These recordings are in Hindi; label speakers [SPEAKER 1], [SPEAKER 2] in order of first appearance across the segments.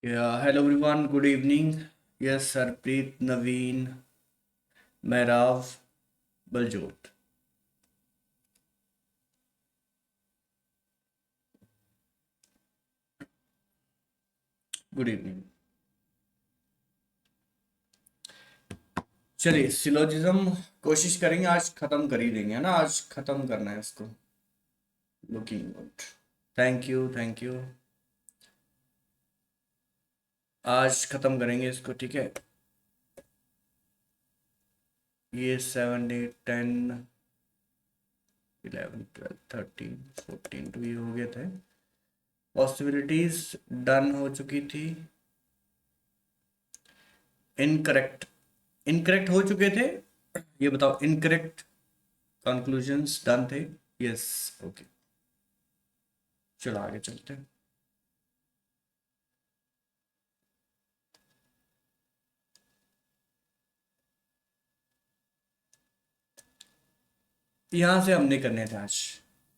[SPEAKER 1] Yeah, hello everyone, good evening. Yes, Harpreet, Naveen, Mehrav, Baljot. Good evening. चलिए सिलोजिज्म कोशिश करेंगे, आज खत्म कर ही देंगे, है ना। आज खत्म करना है इसको। Looking good. Thank you, thank you. आज खत्म करेंगे इसको, ठीक है। ये 7, 8, 10, 11, 12, 13, 14 तो ये हो गए थे। पॉसिबिलिटीज डन हो चुकी थी। इनकरेक्ट, इनकरेक्ट हो चुके थे। ये बताओ, इनकरेक्ट कंक्लूजन्स डन थे। Yes, okay. चलो आगे चलते हैं। यहां से हमने करने थे आज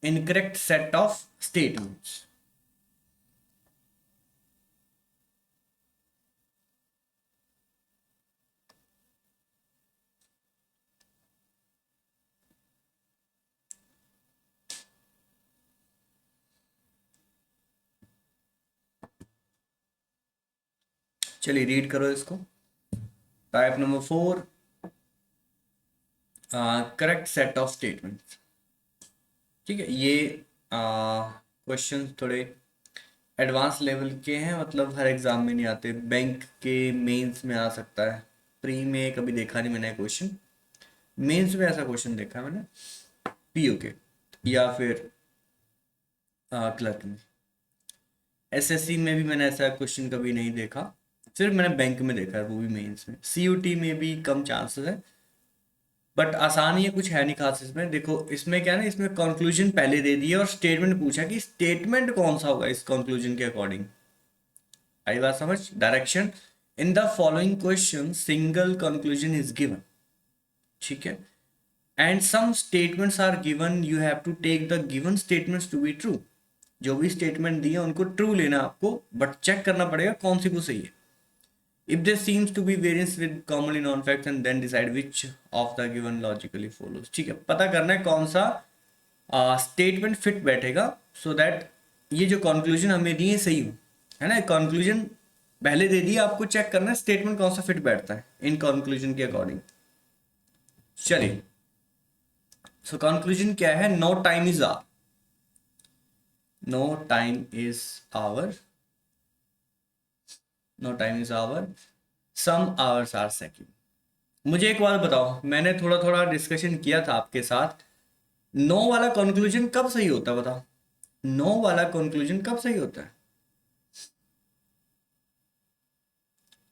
[SPEAKER 1] इनकरेक्ट सेट ऑफ स्टेटमेंट्स। चलिए रीड करो इसको। Type number 4, correct set of statements. ठीक है, ये क्वेश्चन थोड़े एडवांस लेवल के हैं, मतलब हर एग्जाम में नहीं आते। बैंक के मेंस में आ सकता है, प्री में कभी देखा नहीं मैंने क्वेश्चन। मेंस में ऐसा क्वेश्चन देखा है मैंने, पीओ के या फिर क्लर्क में। एसएससी में भी मैंने ऐसा क्वेश्चन कभी नहीं देखा, सिर्फ मैंने बैंक में देखा है, वो भी मेंस में। सीयूटी में भी कम चांसेस है, बट आसान ही है, कुछ है नहीं खास इसमें। देखो इसमें क्या है ना, इसमें कंक्लूजन पहले दे दिया और स्टेटमेंट पूछा कि स्टेटमेंट कौन सा होगा इस कंक्लूजन के अकॉर्डिंग। आई बात समझ। Direction in the following question single conclusion is given, ठीक है। And some statements are given, you have to take the given statements to be true. जो भी स्टेटमेंट दिए उनको ट्रू लेना आपको, बट चेक करना पड़ेगा कौन सी वो सही है। If there seems to be variance with commonly known facts and then decide which of the given logically follows। ठीक है, पता करना है कौन सा स्टेटमेंट फिट बैठेगा, सो दैट ये जो कंक्लूजन हमें दिए सही हो, है ना। कंक्लूजन पहले दे दिया, आपको चेक करना है स्टेटमेंट कौन सा फिट बैठता है इन कंक्लूजन के अकॉर्डिंग। चलिए, सो कंक्लूजन क्या है? No time is hour, no time is hour, no time is hour, some hours are second. मुझे एक बात बताओ, मैंने थोड़ा थोड़ा डिस्कशन किया था आपके साथ, नो वाला कंक्लूजन कब सही होता है बताओ। नो वाला कंक्लूजन कब सही होता है?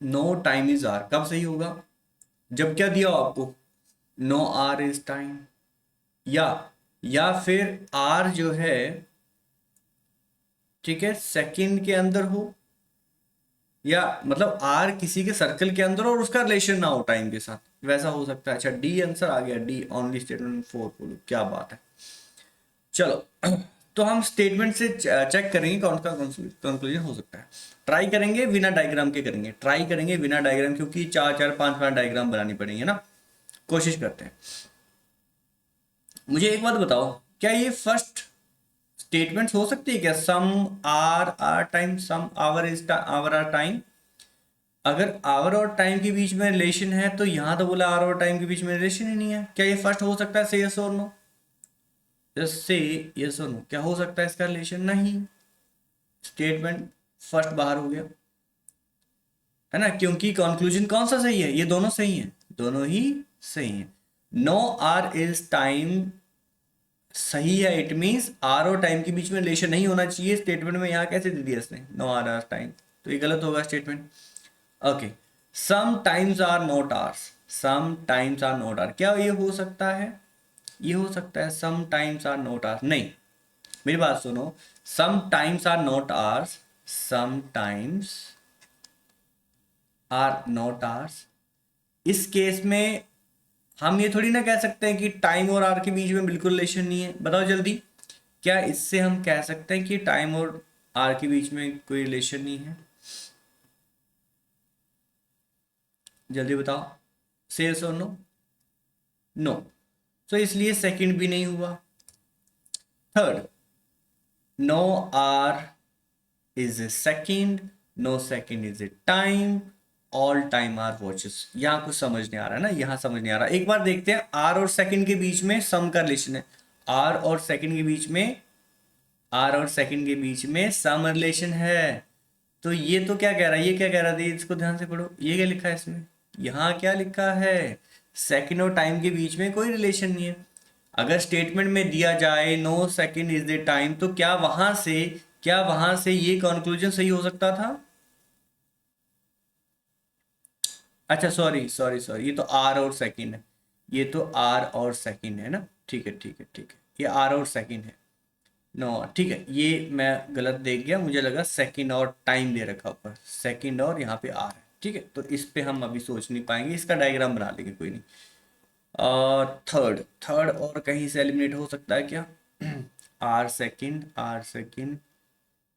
[SPEAKER 1] नो टाइम इज आर कब सही होगा? जब क्या दिया हो आपको, नो आर इज टाइम, या फिर आर जो है, ठीक है, सेकंड के अंदर हो, या मतलब आर किसी के सर्कल के अंदर हो और उसका रिलेशन ना हो टाइम के साथ, वैसा हो सकता है। अच्छा, डी आंसर आ गया, डी ओनली स्टेटमेंट 4 बोलो, क्या बात है। चलो, तो हम स्टेटमेंट से चेक करेंगे कौन सा कंक्लूजन हो सकता है। ट्राई करेंगे बिना डायग्राम के करेंगे, ट्राई करेंगे बिना डायग्राम, क्योंकि 4 4 5 5 डायग्राम बनानी पड़ेंगे ना। कोशिश करते हैं। मुझे एक बात बताओ, क्या ये फर्स्ट स्टेटमेंट हो सकती है क्या? Some are are time, some hour is hour are time. अगर आवर और टाइम के बीच में रिलेशन है, तो यहां तो बोला आवर और टाइम के बीच में रिलेशन ही नहीं है। क्या ये फर्स्ट हो सकता है? से यस और नो, जस्ट से यस और नो। क्या हो सकता है इसका रिलेशन? नहीं। स्टेटमेंट फर्स्ट बाहर हो गया, है ना, क्योंकि कंक्लूजन कौन सा सही है? ये दोनों सही हैं, दोनों ही सही हैं। नो आर इज टाइम सही है, इट मींस आर और टाइम के बीच में रिलेशन नहीं होना चाहिए स्टेटमेंट में। यहाँ कैसे दे दिया इसने नो आर आर टाइम, तो ये गलत होगा statement. Okay, some times are not hours, some times are not hour, क्या ये हो सकता है? ये हो सकता है some times are not hours? नहीं, मेरी बात सुनो, some times are not hours, some times are not hours, इस केस में हम ये थोड़ी ना कह सकते हैं कि टाइम और आर के बीच में बिल्कुल रिलेशन नहीं है। बताओ जल्दी, क्या इससे हम कह सकते हैं कि टाइम और आर के बीच में कोई रिलेशन नहीं है? जल्दी बताओ, से यस और नो? नो। तो इसलिए सेकंड भी नहीं हुआ। Third, no are is a second, no second is a time, all time are watches. यहाँ कुछ समझ नहीं आ रहा है ना, यहाँ समझ नहीं आ रहा। एक बार देखते हैं, आर और सेकंड के बीच में सम का रिलेशन है। आर और सेकंड के बीच में, आर और सेकंड के बीच में सम रिलेशन है। तो ये तो क्या कह रहा है, ये क्या कह रहा है, इसको ध्यान से पढ़ो, ये क्या लिखा है इसमें, यहाँ क्या लिखा है, सेकंड और टाइम के बीच में कोई रिलेशन नहीं है। अगर स्टेटमेंट में दिया जाए no second is the time, तो क्या वहां से ये कंक्लूजन सही हो सकता था? अच्छा, सॉरी सॉरी सॉरी, ये तो आर और सेकंड है, ये तो आर और सेकंड है ना, ठीक है ठीक है ठीक है, ये आर और सेकंड है। नो, ठीक है, ये मैं गलत देख गया, मुझे लगा सेकंड और टाइम दे रखा ऊपर, सेकंड और यहाँ पे आर है, ठीक है। तो इस पे हम अभी सोच नहीं पाएंगे, इसका डायग्राम बना लेंगे, कोई नहीं। थर्ड, थर्ड और कहीं से एलिमिनेट हो सकता है क्या? Hour second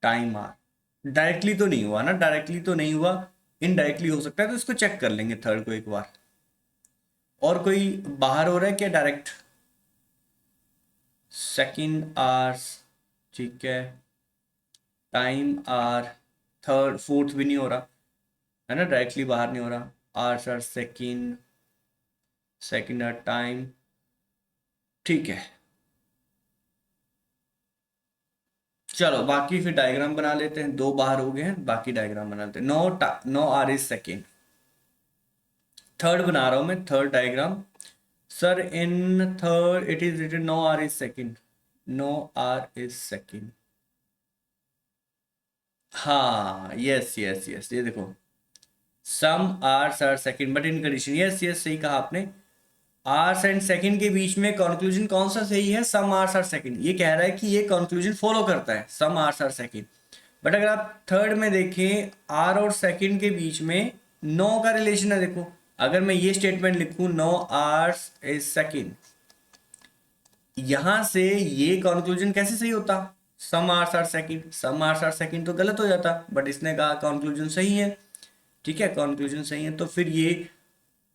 [SPEAKER 1] time are, directly तो नहीं हुआ ना, डायरेक्टली तो नहीं हुआ, इनडायरेक्टली हो सकता है, तो इसको चेक कर लेंगे थर्ड को एक बार। और कोई बाहर हो रहा है क्या डायरेक्ट? सेकंड आर्स, ठीक है, टाइम आर, थर्ड फोर्थ भी नहीं हो रहा है ना, डायरेक्टली बाहर नहीं हो रहा। Hours are second, second are time, ठीक है। चलो बाकी फिर डायग्राम बना लेते हैं, दो बाहर हो गए हैं, बाकी डायग्राम बना लेते हैं। No are is second, third बना रहा हूं मैं, third diagram. Sir in third it is written no are is second, no are is second. हाँ, यस यस यस, ये देखो, some hours are second but in condition, yes yes, सही कहा आपने। आर्स एंड सेकंड के बीच में कंक्लूजन कौन सा सही है? सम आर्स आर सेकंड, ये कह रहा है कि ये कंक्लूजन फॉलो करता है, सम आर्स आर सेकंड। बट अगर आप थर्ड में देखें, आर और सेकंड के बीच में नो का रिलेशन है, देखो, अगर मैं ये स्टेटमेंट लिखूं नो आर्स इज सेकंड, यहां से ये कंक्लूजन कैसे सही होता? Some hours are second, some hours are second तो गलत हो जाता, बट इसने कहा कंक्लूजन सही है, ठीक है, कंक्लूजन सही है, तो फिर ये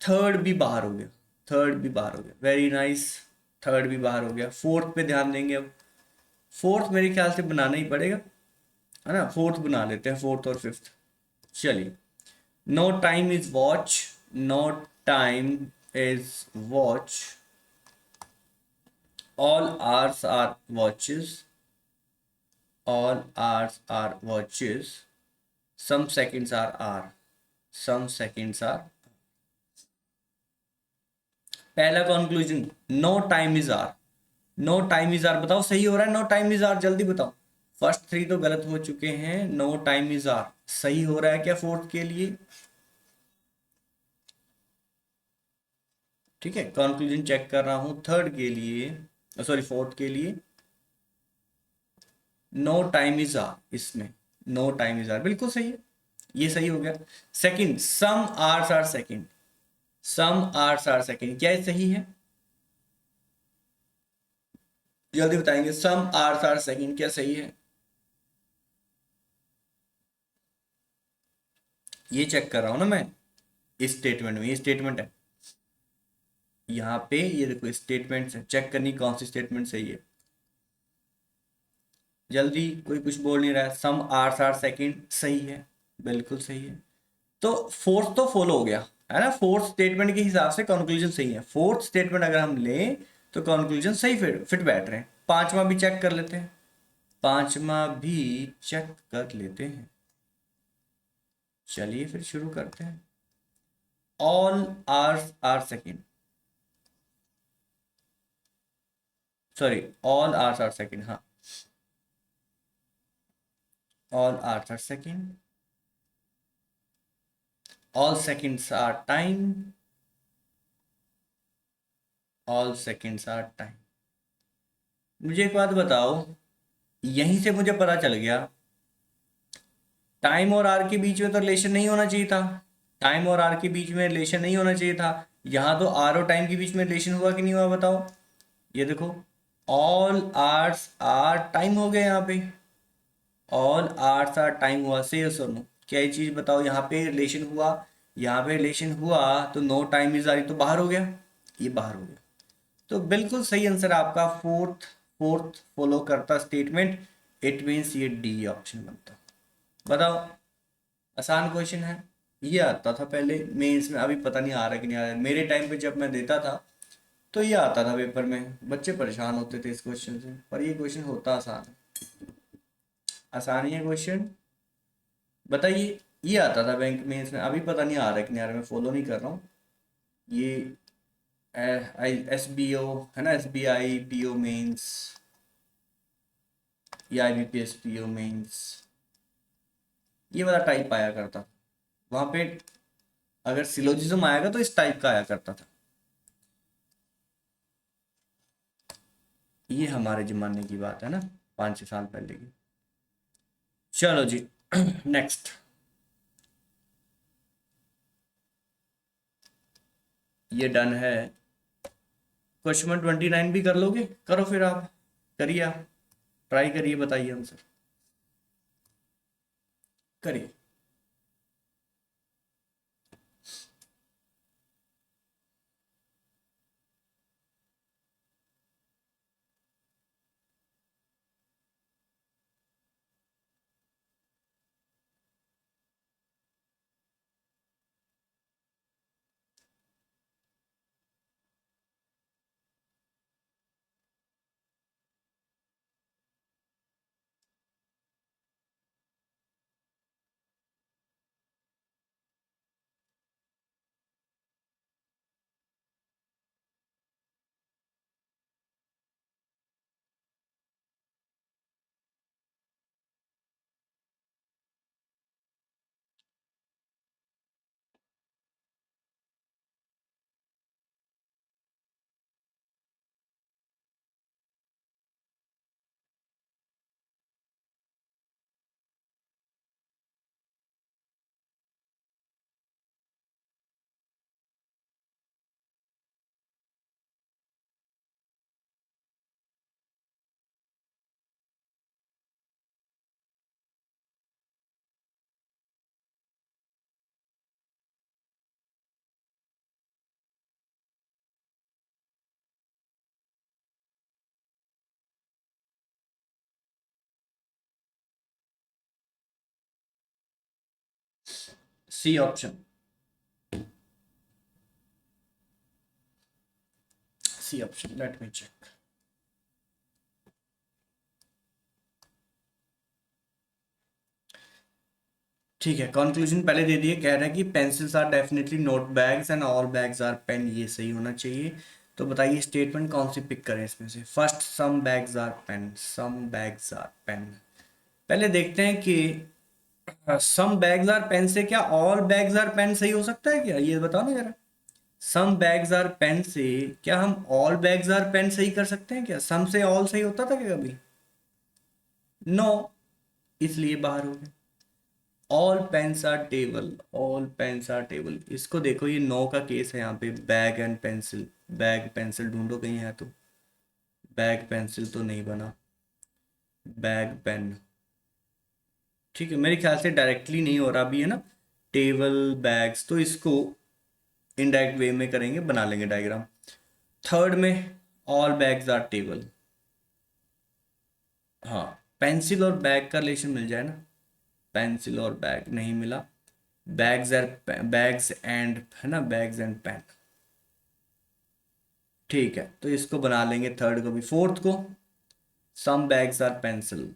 [SPEAKER 1] थर्ड भी बाहर हो गया, थर्ड भी बाहर हो गया, वेरी नाइस, थर्ड भी बाहर हो गया। फोर्थ पे ध्यान देंगे अब, फोर्थ मेरे ख्याल से बनाना ही पड़ेगा, है ना, फोर्थ बना लेते हैं, फोर्थ और फिफ्थ। चलिए, no time is watch, no time is watch, all hours are watches, all hours are watches, some seconds are R, some seconds are. पहला conclusion, no time is R, no time is R, बताओ सही हो रहा है? नो टाइम इज आर, जल्दी बताओ। फर्स्ट थ्री तो गलत हो चुके हैं, नो टाइम इज आर सही हो रहा है क्या फोर्थ के लिए? ठीक है, कंक्लूजन चेक कर रहा हूं थर्ड के लिए, सॉरी फोर्थ के लिए। नो टाइम इज आर, इसमें नो टाइम इज आर बिल्कुल सही है, ये सही हो गया। Second, some hours are second, some hours are second, क्या ये सही है? जल्दी बताएंगे, सम आर्स आर सेकंड क्या सही है? ये चेक कर रहा हूं ना मैं, इस स्टेटमेंट में, ये स्टेटमेंट है, यहाँ पे ये देखो स्टेटमेंट है, चेक करनी कौन सी स्टेटमेंट सही है। जल्दी, कोई कुछ बोल नहीं रहा है, सम आर्स आर सेकंड सही है, बिल्कुल सही है। तो फोर्थ तो फॉलो हो गया, है ना, फोर्थ स्टेटमेंट के हिसाब से कंक्लूजन सही है, फोर्थ स्टेटमेंट अगर हम लें तो कंक्लूजन सही फिट फिट बैठ रहे हैं। पांचवा भी चेक कर लेते हैं, पांचवा भी चेक कर लेते हैं, चलिए फिर शुरू करते हैं। All Rs are second, sorry, all Rs are second, हाँ, all Rs are second, all seconds are time, all seconds are time. मुझे एक बात बताओ, यहीं से मुझे पता चल गया टाइम और आर के बीच में तो रिलेशन नहीं होना चाहिए था, टाइम और आर के बीच में रिलेशन नहीं होना चाहिए था। यहाँ तो आर और टाइम के बीच में रिलेशन हुआ कि नहीं हुआ बताओ? ये देखो, ऑल आर्स आर टाइम हो गया यहाँ पे, ऑल आर्स आर टाइम हुआ, से सुनो क्या ये चीज बताओ, यहाँ पे रिलेशन हुआ, यहाँ पे रिलेशन हुआ तो नो टाइम इज आर तो बाहर हो गया, ये बाहर हो गया। तो बिल्कुल सही आंसर आपका फोर्थ, फोर्थ फॉलो करता स्टेटमेंट, इट मीन्स ये डी ऑप्शन बनता। बताओ, आसान क्वेश्चन है, ये आता था पहले मेंस में, अभी पता नहीं आ रहा कि नहीं आ रहा है। मेरे टाइम पे जब मैं देता था तो ये आता था पेपर में, बच्चे परेशान होते थे इस क्वेश्चन से, पर ये क्वेश्चन होता आसान है, आसान ही है क्वेश्चन। बताइए, ये आता था बैंक मेंस में, अभी पता नहीं आ रहा है कि नहीं आ रहा, मैं फॉलो नहीं कर रहा हूँ ये। एस बी ओ है ना, S B I P O mains या I B P S P O mains, ये वाला टाइप आया करता वहाँ पे। अगर सिलोजिज्म आएगा तो इस टाइप का आया करता था। ये हमारे जमाने की बात है ना, 5-6 साल पहले की। चलो जी नेक्स्ट, ये डन है। क्वेश्चन नंबर 29 भी कर लोगे, करो फिर आप, करिए आप, ट्राई करिए, बताइए आंसर करिए। C option, C option, let me check. ठीक है, कंक्लूजन पहले दे दिए, कह रहा है कि pencils are definitely not bags and all bags are pen, ये सही होना चाहिए। तो बताइए स्टेटमेंट कौन सी पिक करें इसमें से। First, some bags are pen, some bags are pen. पहले देखते हैं कि सम बैग्स आर पेन से क्या ऑल बैग्स आर पेन सही हो सकता है क्या, ये बताओ ना जरा। सम बैग्स आर पेन से क्या हम ऑल बैग्स आर पेन सही कर सकते हैं क्या, सम से ऑल सही होता था क्या कभी? नो, इसलिए बाहर हो गए। All pens are table, all pens are table, इसको देखो, ये नो का केस है यहाँ पे। Bag and pencil, bag pencil ढूंढो कहीं है तो, बैग पेंसिल तो नहीं बना, बैग पेन। ठीक है, मेरे ख्याल से डायरेक्टली नहीं हो रहा अभी है ना, टेबल बैग्स, तो इसको इनडायरेक्ट वे में करेंगे, बना लेंगे डायग्राम। थर्ड में ऑल बैग्स आर टेबल, हाँ, पेंसिल और बैग का रिलेशन मिल जाए ना, पेंसिल और बैग नहीं मिला, बैग्स आर, बैग्स एंड है ना, बैग्स एंड पेन। ठीक है, तो इसको बना लेंगे थर्ड को भी। फोर्थ को, सम बैग्स आर पेंसिल,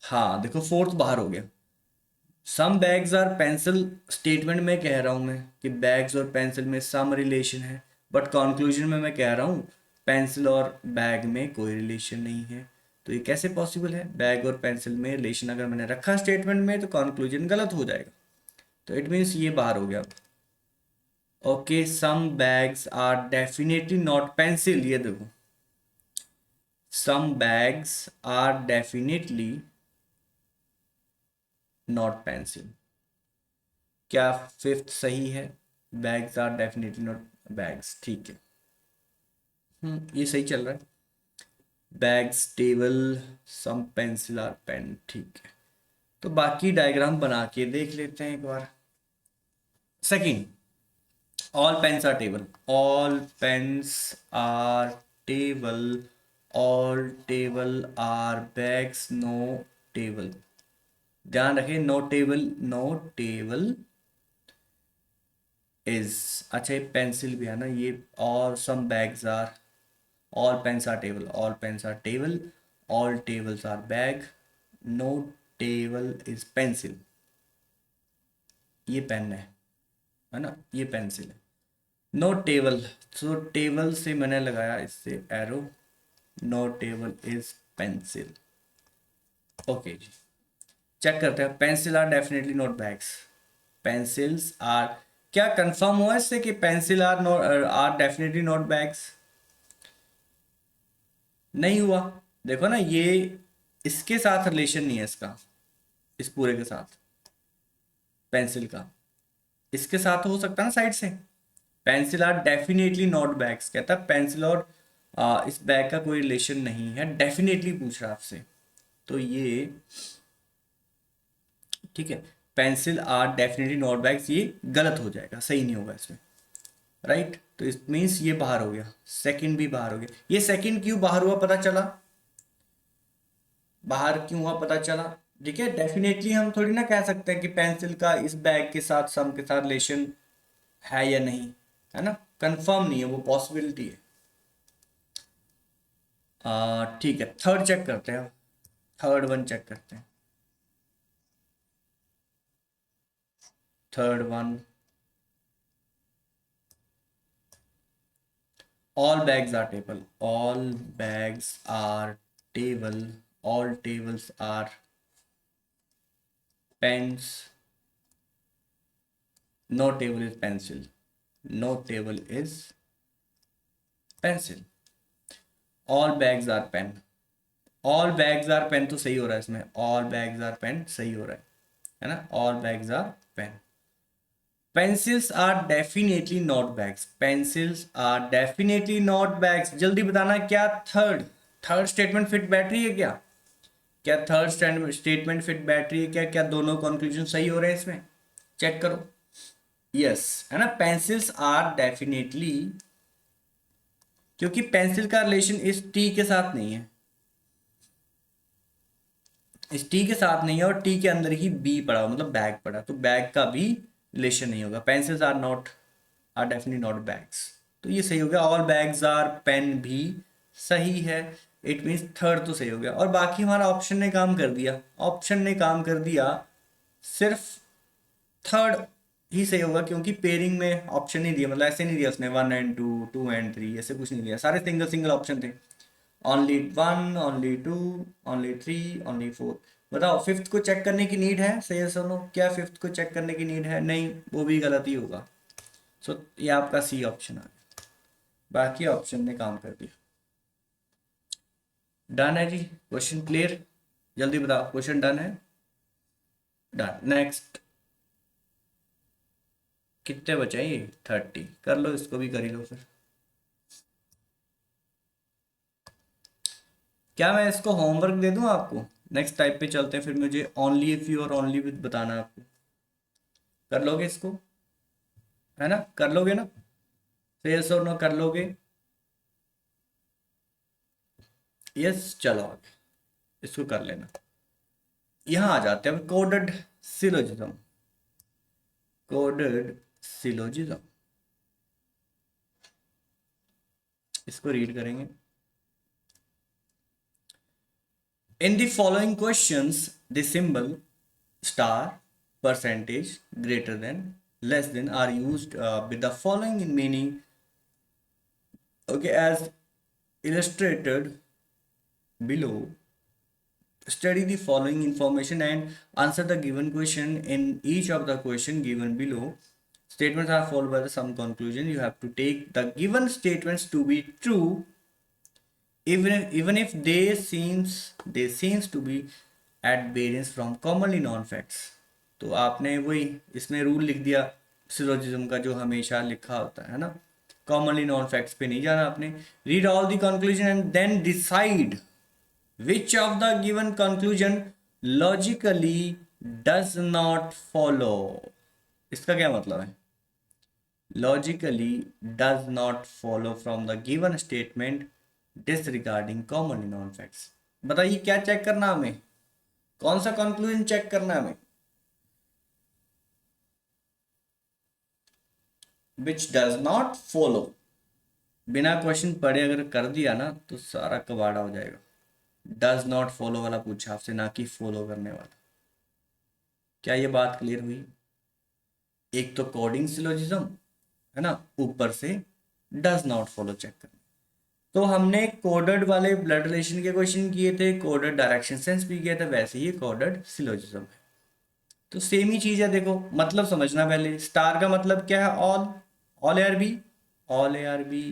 [SPEAKER 1] हाँ देखो फोर्थ बाहर हो गया। सम बैग्स आर पेंसिल स्टेटमेंट में कह रहा हूं मैं कि बैग्स और पेंसिल में सम रिलेशन है, बट कंक्लूजन में मैं कह रहा हूँ पेंसिल और बैग में कोई रिलेशन नहीं है। तो ये कैसे पॉसिबल है, बैग और पेंसिल में रिलेशन अगर मैंने रखा स्टेटमेंट में तो कंक्लूजन गलत हो जाएगा। तो इट मीन्स ये बाहर हो गया। Okay, some bags are definitely not pencil, ये देखो, some bags are definitely not pencil। क्या फिफ्थ सही है, bags are definitely not bags, ठीक है। ये सही चल रहा है, bags table, some pencil are pen, ठीक है। तो बाकी डायग्राम बना के देख लेते हैं एक बार। Second, all pens are table, all pens are table, all table are bags, no table, ध्यान रखें, no table, no table is, अच्छा ये पेंसिल भी है ना ये, और some bags are, all pens are table, all pens are table, all tables are bag, no table is pencil, ये पेन है ना, ये पेंसिल है। नो टेबल, तो टेबल से मैंने लगाया इससे arrow, no table is pencil. Okay जी, चेक करते हैं, pencil are definitely not bags, pencils are, क्या कंफर्म हुआ इससे कि pencil are not, are definitely not bags? नहीं हुआ। देखो ना, ये इसके साथ रिलेशन नहीं है इसका, इस पूरे के साथ पेंसिल का, इसके साथ हो सकता है ना साइड से। Pencil are definitely not bags कहता है, पेंसिल और इस बैग का कोई रिलेशन नहीं है, डेफिनेटली पूछ रहा है आपसे, तो ये ठीक है, pencil are definitely not bags, ये गलत हो जाएगा, सही नहीं होगा इसमें, राइट। तो इस मीन्स ये बाहर हो गया, सेकंड भी बाहर हो गया। ये सेकंड क्यों बाहर हुआ पता चला, बाहर क्यों हुआ पता चला, ठीक है। डेफिनेटली हम थोड़ी ना कह सकते हैं कि पेंसिल का इस बैग के साथ, सम के साथ रिलेशन है या नहीं, है ना, कंफर्म नहीं है, वो पॉसिबिलिटी है। ठीक है, थर्ड चेक करते हैं, थर्ड वन चेक करते हैं, third one, all bags are table, all bags are table, all tables are pens, no table is pencil, no table is pencil, all bags are pen, all bags are pen तो सही हो रहा है इसमें, all bags are pen सही हो रहा है ना, all bags are pen, pencils are definitely not bags, pencils are definitely not bags, जल्दी बताना क्या थर्ड, थर्ड स्टेटमेंट फिट बैठ रही है क्या, क्या थर्ड स्टेटमेंट फिट बैठ रही है क्या, क्या दोनों कंक्लूजन सही हो रहे हैं इसमें, चेक करो। यस, है ना, पेंसिल्स आर डेफिनेटली, क्योंकि पेंसिल का रिलेशन इस टी के साथ नहीं है, इस टी के साथ नहीं है, और टी के अंदर ही बी पड़ा मतलब बैग पड़ा, तो बैग का भी रिलेशन नहीं होगा, pencils are not, are definitely not bags, तो ये सही हो गया। ऑल बैग्स आर पेन भी सही है, इट मीन्स थर्ड तो सही हो गया, और बाकी हमारा ऑप्शन ने काम कर दिया, ऑप्शन ने काम कर दिया, सिर्फ थर्ड ही सही होगा, क्योंकि पेयरिंग में ऑप्शन नहीं दिया, मतलब ऐसे नहीं दिया उसने 1 and 2, 2 and 3, ऐसे कुछ नहीं दिया, सारे सिंगल सिंगल ऑप्शन थे, ओनली 1, ओनली 2, ओनली 3, ओनली 4। बताओ फिफ्थ को चेक करने की नीड है, सही है सुनो, क्या फिफ्थ को चेक करने की नीड है, नहीं, वो भी गलत ही होगा। सो ये आपका सी ऑप्शन आ गया, बाकी ऑप्शन ने काम कर दिया। डन है जी, क्वेश्चन क्लियर, जल्दी बताओ, क्वेश्चन डन है, डन। नेक्स्ट, कितने बचे हैं ये, 30, कर लो इसको भी, कर ही लो फिर। क्या मैं इसको होमवर्क दे दूं आपको, नेक्स्ट टाइप पे चलते हैं, फिर मुझे ओनली इफ यू और ओनली विद बताना है आपको, कर लोगे इसको, है ना, कर लोगे ना, तो यस और नो कर लोगे, यस, चलो आगे इसको कर लेना। यहाँ आ जाते हैं कोडेड सिलोजिज्म, कोडेड सिलोजिज्म, इसको रीड करेंगे। In the following questions, the symbol star, percentage, greater than, less than are used with the following in meaning, okay, as illustrated below. Study the following information and answer the given question. In each of the question given below, statements are followed by some conclusion. You have to take the given statements to be true, even if they seems to be at variance from commonly known facts। तो आपने वही इसमें रूल लिख दिया सिलोजिज्म का, जो हमेशा लिखा होता है ना, कॉमनली नॉन फैक्ट्स पे नहीं जाना आपने। Read all the conclusion and then decide which of the given conclusion logically does not follow. इसका क्या मतलब है, logically does not follow from the given statement disregarding commonly known facts. बताइए क्या चेक करना हमें, कौन सा कंक्लूजन चेक करना है हमें? विच डज नॉट फॉलो, बिना क्वेश्चन पढ़े अगर कर दिया ना तो सारा कबाड़ा हो जाएगा। डज नॉट फॉलो वाला पूछा आपसे, ना कि फॉलो करने वाला। क्या ये बात क्लियर हुई? एक तो कोडिंग सिलोजिज्म है ना, ऊपर से डज नॉट फॉलो चेक करना। तो हमने कोडेड वाले ब्लड रिलेशन के क्वेश्चन किए थे, कोडेड डायरेक्शन सेंस भी किया था, वैसे ही कोडेड सिलोजिज्म है। तो सेम ही चीज है, देखो मतलब समझना पहले। स्टार का मतलब क्या है? All, all A are B, all A are B.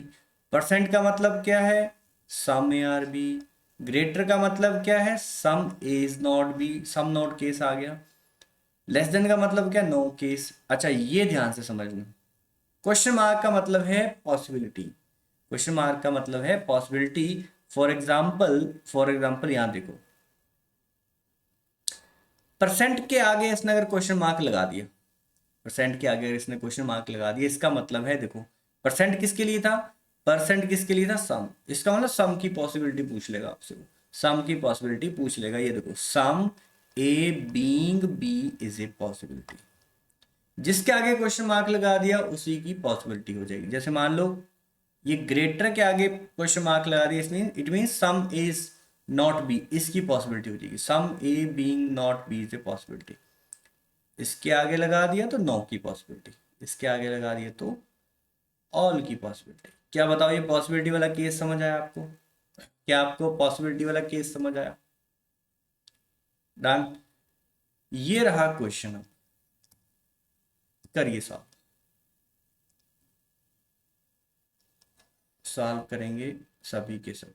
[SPEAKER 1] Percent का मतलब क्या है? Some A are B. Greater का मतलब क्या है? Some is not B, some not case आ गया। लेस देन का मतलब क्या? No case. अच्छा ये ध्यान से समझना, क्वेश्चन मार्क का मतलब है पॉसिबिलिटी, क्वेश्चन मार्क का मतलब है पॉसिबिलिटी। फॉर एग्जाम्पल यहां देखो, परसेंट के आगे इसने अगर क्वेश्चन मार्क लगा दिया, परसेंट के आगे अगर इसने क्वेश्चन मार्क लगा दिया, इसका मतलब है देखो, परसेंट किसके लिए था? परसेंट किसके लिए था? सम। इसका मतलब सम की पॉसिबिलिटी पूछ लेगा आपसे, वो सम की पॉसिबिलिटी पूछ लेगा। ये देखो, some A being B is a possibility. जिसके आगे क्वेश्चन मार्क लगा दिया उसी की पॉसिबिलिटी हो जाएगी। जैसे मान लो ये ग्रेटर के आगे क्वेश्चन मार्क लगा दिया, इसमें it mean some is not B, इसकी पॉसिबिलिटी हो जाएगी। Some A being not B is a possibility. इसके आगे लगा दिया तो नो की पॉसिबिलिटी, इसके आगे लगा दिया तो ऑल की पॉसिबिलिटी। क्या बताओ, ये पॉसिबिलिटी वाला केस समझ आया आपको? क्या आपको पॉसिबिलिटी वाला केस समझ आया? डन। ये रहा क्वेश्चन, करिए सॉल्व। सॉल्व करेंगे सभी के सब।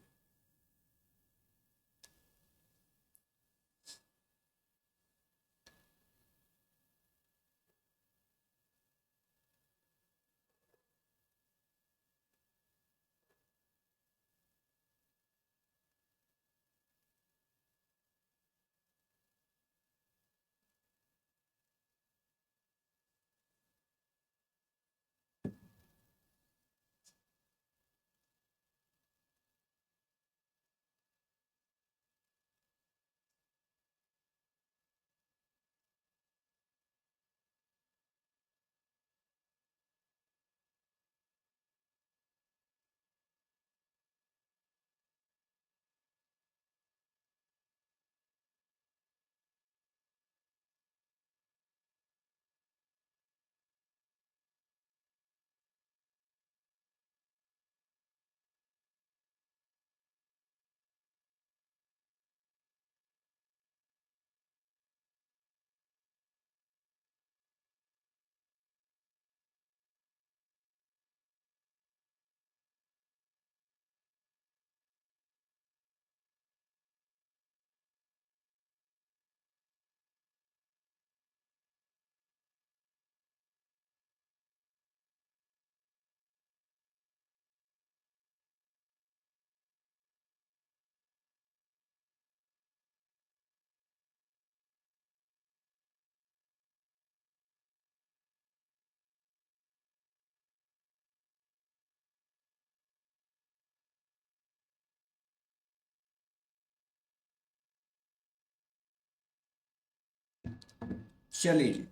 [SPEAKER 1] चलिए जी,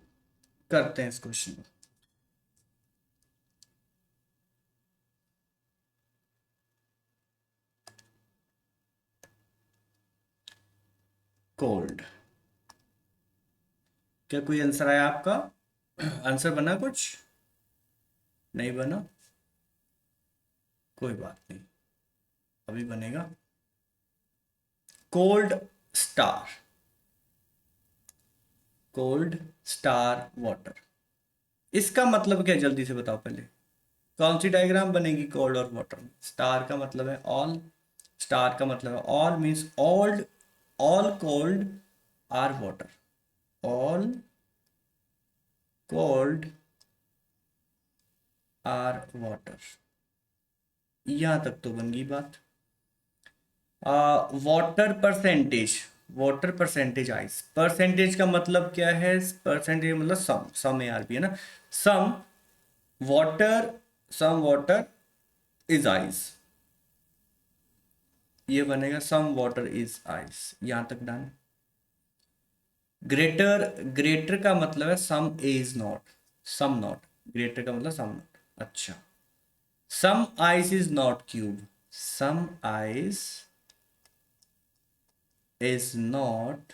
[SPEAKER 1] करते हैं इस क्वेश्चन को। कोल्ड, क्या कोई आंसर आया आपका? आंसर बना कुछ? नहीं बना, कोई बात नहीं, अभी बनेगा। Cold star, cold star water, इसका मतलब क्या, जल्दी से बताओ पहले। कौन सी डायग्राम बनेगी कोल्ड और वाटर में? स्टार का मतलब है ऑल, स्टार का मतलब है all means old, all cold are water, all cold are water. यहां तक तो बन गई बात। Water percentage, water percentage ice, percentage का मतलब क्या है? परसेंटेज मतलब सम, सम ए आर पी है ना, some water, some water is ice, ये बनेगा सम वाटर इज आइस, यहां तक डन। ग्रेटर, ग्रेटर का मतलब है some is not, some not, greater का मतलब सम नॉट। अच्छा, some ice is not cube, some ice is not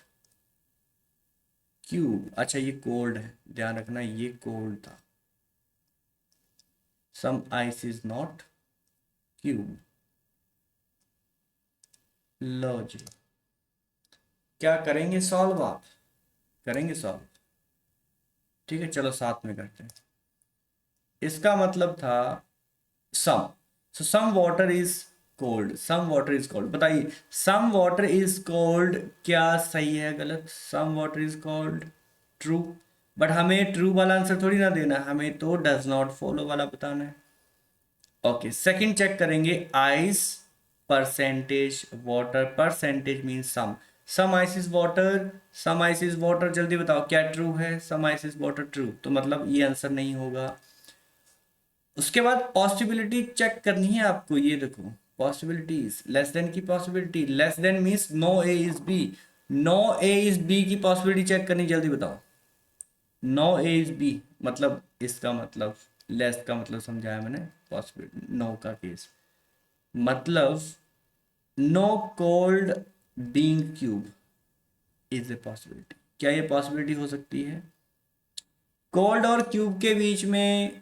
[SPEAKER 1] cube. अच्छा ये कोल्ड है, ध्यान रखना ये कोल्ड था। Some ice is not cube. लो जी, क्या करेंगे सॉल्व आप? करेंगे सॉल्व? ठीक है चलो साथ में करते हैं। इसका मतलब था some, so some water is cold, some water is cold. बताइए सम वाटर इज कोल्ड क्या सही है गलत? Some water is cold true, but हमें ट्रू वाला आंसर थोड़ी ना देना है, हमें तो डज नॉट फॉलो वाला बताना है। ओके सेकंड चेक करेंगे, ice percentage water, percentage mean some ice is water, some ice is water. जल्दी बताओ क्या ट्रू है? Some ice is water true, तो मतलब ये आंसर नहीं होगा। उसके बाद पॉसिबिलिटी चेक करनी है आपको, ये देखो पॉसिबिलिटीज, लेस देन की possibility, less than means no A is B, no A is B की पॉसिबिलिटी चेक करनी, जल्दी बताओ। नो ए इज बी मतलब इसका मतलब लेस का मतलब समझाया मैंने, पॉसिबिलिटी नो का केस मतलब no cold being cube is a possibility. क्या ये पॉसिबिलिटी हो सकती है? कोल्ड और क्यूब के बीच में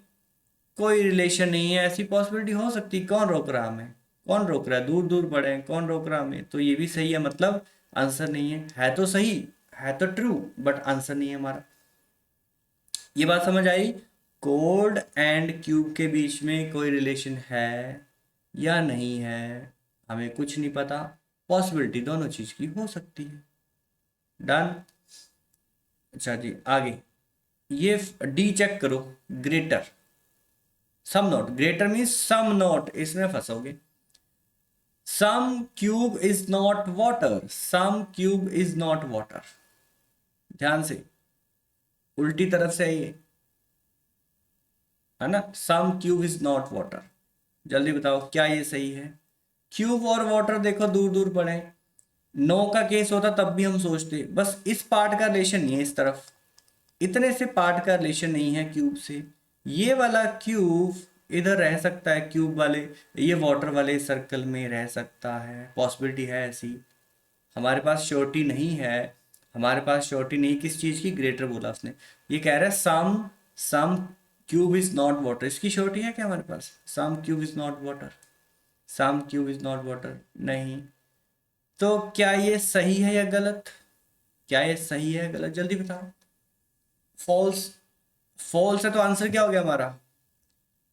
[SPEAKER 1] कोई रिलेशन नहीं है, ऐसी पॉसिबिलिटी हो सकती, कौन रोक रहा हमें? कौन रोक रहा है? दूर दूर पड़े हैं, कौन रोक रहा हमें? तो ये भी सही है, मतलब आंसर नहीं है तो सही, है तो ट्रू, बट आंसर नहीं है हमारा। ये बात समझ आई? कोल्ड एंड क्यूब के बीच में कोई रिलेशन है या नहीं है हमें कुछ नहीं पता, पॉसिबिलिटी दोनों चीज की हो सकती है। डन। अच्छा जी आगे, ये डी चेक करो, greater some not, greater means some not, इसमें फंसोगे। Some cube is not water, some cube is not water, ध्यान से उल्टी तरफ से है ना, some cube is not water. जल्दी बताओ क्या ये सही है? क्यूब और वाटर देखो दूर दूर पड़े, नो का केस होता तब भी हम सोचते, बस इस पार्ट का रिलेशन नहीं है, इस तरफ इतने से पार्ट का रिलेशन नहीं है क्यूब से। ये वाला क्यूब इधर रह सकता है, क्यूब वाले, ये वाटर वाले सर्कल में रह सकता है, पॉसिबिलिटी है ऐसी। हमारे पास श्योरिटी नहीं है, हमारे पास श्योरिटी नहीं किस चीज़ की? ग्रेटर बोला उसने, ये कह रहा है some, some cube is not water, इसकी श्योरिटी है क्या हमारे पास? Some cube is not water, some cube is not water नहीं। तो क्या ये सही है या गलत? क्या ये सही है गलत? जल्दी बताओ। फॉल्स, फॉल्स है तो आंसर क्या हो गया हमारा?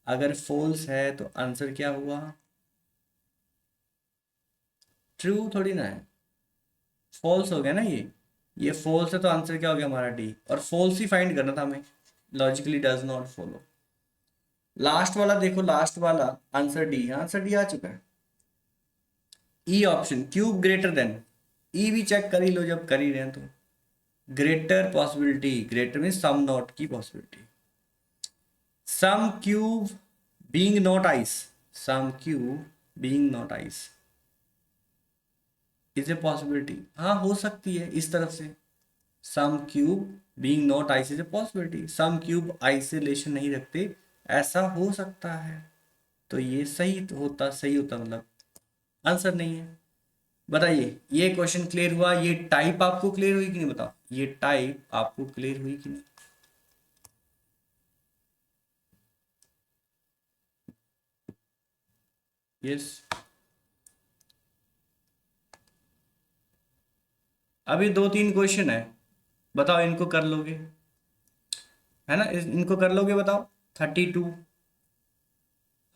[SPEAKER 1] अगर फॉल्स है तो आंसर क्या हुआ? ट्रू थोड़ी ना है, फॉल्स हो गया ना ये फॉल्स है तो आंसर क्या हो गया हमारा? डी, और फॉल्स ही फाइंड करना था हमें, logically does not follow. Last वाला देखो, लास्ट वाला आंसर डी, आंसर डी आ चुका है। E option cube greater than, E भी चेक कर ही लो जब कर ही रहे हैं तो। Greater possibility, greater mean some not की possibility, some cube being not ice, some cube being not ice is a possibility, हाँ हो सकती है इस तरफ से। Some cube being not ice is a possibility, some cube ice से रिलेशन नहीं रखते, ऐसा हो सकता है। तो ये सही तो होता, सही होता मतलब आंसर नहीं है। बताइए ये क्वेश्चन क्लियर हुआ? ये टाइप आपको क्लियर हुई कि नहीं? बताओ ये टाइप आपको क्लियर हुई कि नहीं? यस। अभी दो तीन क्वेश्चन है, बताओ इनको कर लोगे? है ना, इनको कर लोगे बताओ? 32।